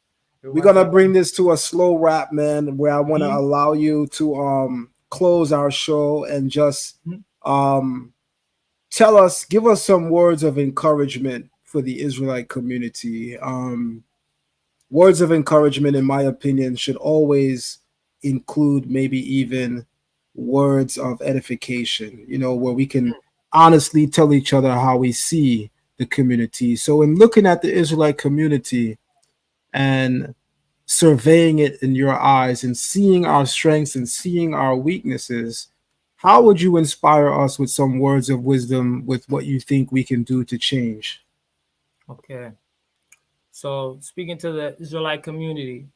We're gonna bring this to a slow wrap, man, where I want to allow you to close our show and just give us some words of encouragement for the Israelite community. Words of encouragement, in my opinion, should always include maybe even words of edification, you know, where we can honestly tell each other how we see the community. So in looking at the Israelite community and surveying it in your eyes and seeing our strengths and seeing our weaknesses, how would you inspire us with some words of wisdom with what you think we can do to change? Okay. So speaking to the Israelite community,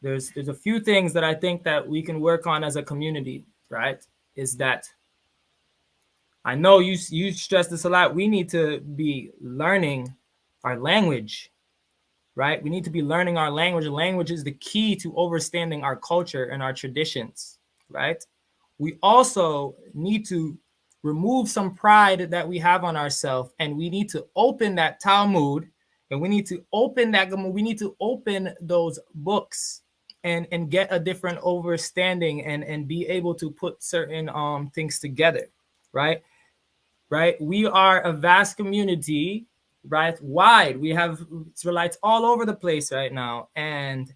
there's a few things that I think that we can work on as a community, right? Is that I know you stress this a lot. We need to be learning our language, right? We need to be learning our language. Language is the key to understanding our culture and our traditions, right? We also need to remove some pride that we have on ourselves, and we need to open that Talmud, and we need to open those books and get a different understanding and be able to put certain things together, right? We are a vast community, right? Wide. We have Israelites all over the place right now, and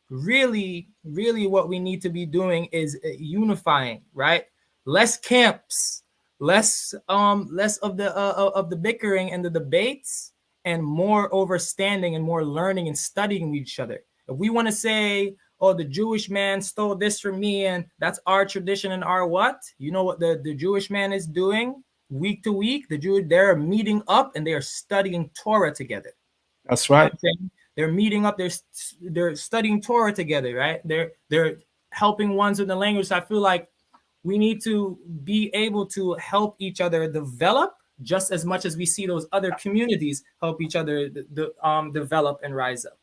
really what we need to be doing is unifying, right? Less camps, less of the bickering and the debates, and more understanding and more learning and studying with each other. If we want to say, oh, the Jewish man stole this from me and that's our tradition and our what, you know what the Jewish man is doing week to week? They're meeting up and they are studying Torah together. That's right. You know, they're meeting up, they're studying Torah together, right? They're helping ones with the language. So I feel like we need to be able to help each other develop just as much as we see those other communities help each other develop and rise up.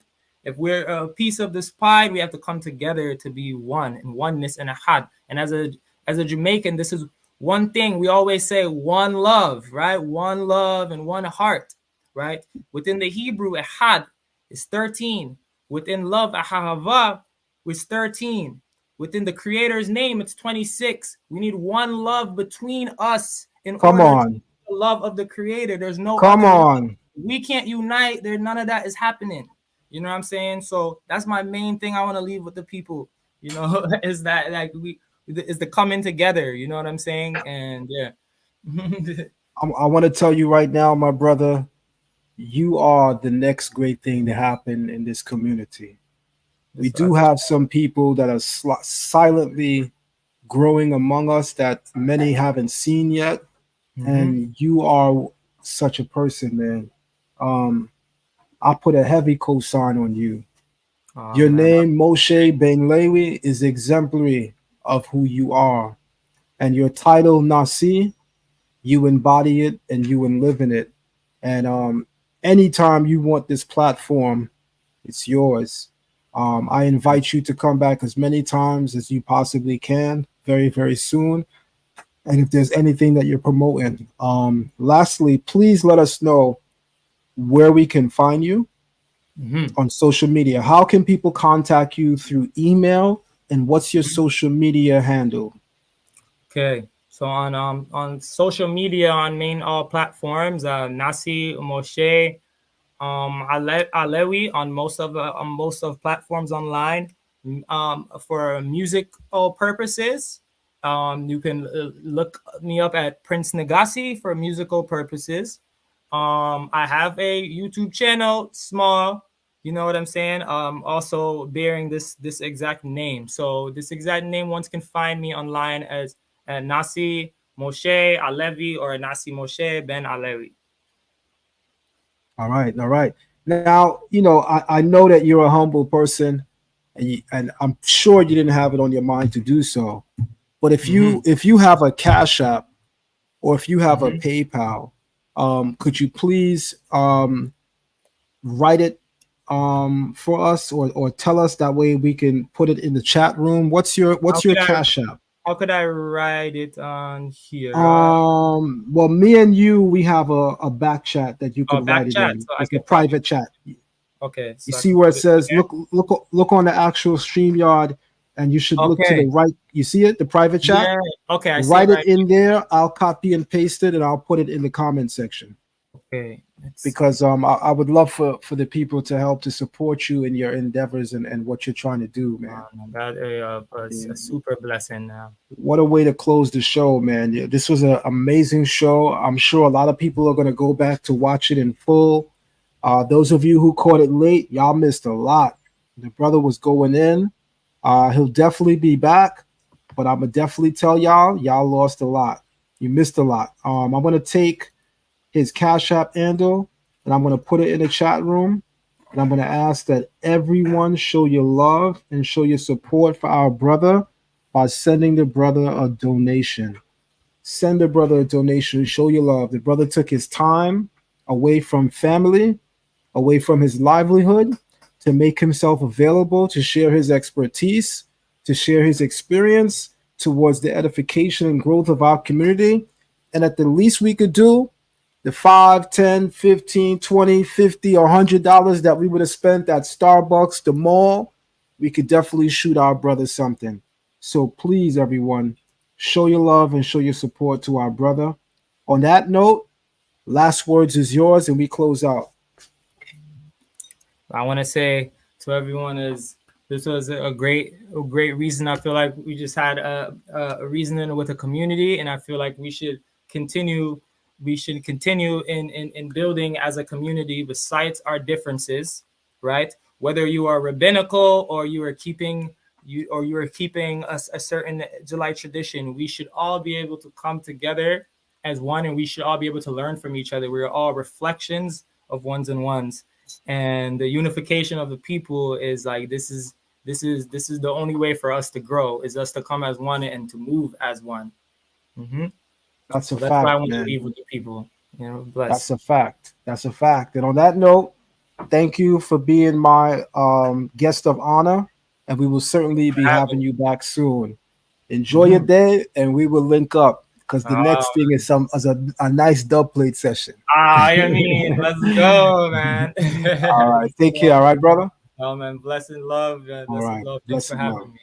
If we're a piece of this pie, we have to come together to be one and oneness and ahad. And as a Jamaican, this is one thing we always say: one love, right? One love and one heart, right? Within the Hebrew, ahad is 13. Within love, ahava is 13. Within the Creator's name, it's 26. We need one love between us in order to the love of the Creator. There's no other. We can't unite. None of that is happening. You know what I'm saying? So that's my main thing I want to leave with the people, you know, is that like is the coming together, you know what I'm saying? And yeah. I want to tell you right now, my brother, you are the next great thing to happen in this community. We do have some people that are silently growing among us that many haven't seen yet. And you are such a person, man. I put a heavy cosign on you. Your name, Moshe ben Lewi, is exemplary of who you are. And your title, Nasi, you embody it and you live in it. And anytime you want this platform, it's yours. I invite you to come back as many times as you possibly can, very, very soon. And if there's anything that you're promoting, lastly, please let us know where we can find you on social media. How can people contact you through email, and what's your social media handle? Okay, so on social media, on main all platforms, Nasi, Moshe, Lewi on most of platforms online. For musical purposes, you can look me up at Prince Nagasi for musical purposes. I have a YouTube channel, small, you know what I'm saying? Also bearing this exact name. So this exact name, one can find me online as Nasi Moshe Alevi or Nasi Moshe Ben Alevi. All right, all right. Now, I know that you're a humble person, and I'm sure you didn't have it on your mind to do so. But if you have a Cash App, or if you have a PayPal, could you please write it for us, or tell us, that way we can put it in the chat room? What's your Cash App? How could I write it on here? Well, me and you, we have a back chat that you can write it in. So it's a private chat. Okay. So you see where it says, look on the actual StreamYard, and you should look to the right. You see it, the private chat? Yeah. Okay. I write it in there. I'll copy and paste it, and I'll put it in the comment section. Okay. Because I would love for the people to help to support you in your endeavors and what you're trying to do, man. That is a super blessing now. What a way to close the show, man. Yeah, this was an amazing show. I'm sure a lot of people are going to go back to watch it in full. Those of you who caught it late, y'all missed a lot. The brother was going in. He'll definitely be back, but I'm going to definitely tell y'all lost a lot. You missed a lot. I'm going to take his Cash App handle, and I'm going to put it in the chat room, and I'm going to ask that everyone show your love and show your support for our brother by sending the brother a donation. Send the brother a donation. Show your love. The brother took his time away from family, away from his livelihood, to make himself available to share his expertise, to share his experience towards the edification and growth of our community. And at the least we could do, the $5, $10, $15, $20, $50, or $100 that we would have spent at Starbucks, the mall, we could definitely shoot our brother something. So please, everyone, show your love and show your support to our brother. On that note, last words is yours, and we close out. I want to say to everyone this was a great reason. I feel like we just had a reasoning with a community, and I feel like we should continue in building as a community besides our differences, right? Whether you are rabbinical or you are keeping a certain July tradition, we should all be able to come together as one, and we should all be able to learn from each other. We're all reflections of ones and ones, and the unification of the people is like this is the only way for us to grow, is us to come as one and to move as one. That's a fact. That's why I want man. to leave with the people. Bless. That's a fact. That's a fact. And on that note, thank you for being my guest of honor, and we will certainly be having you back soon. Enjoy your day, and we will link up, because the next thing is a nice dub plate session. I mean, let's go, man. All right. Take care. All right, brother. Oh, man. Blessing love. All right. Love. Thanks for having me.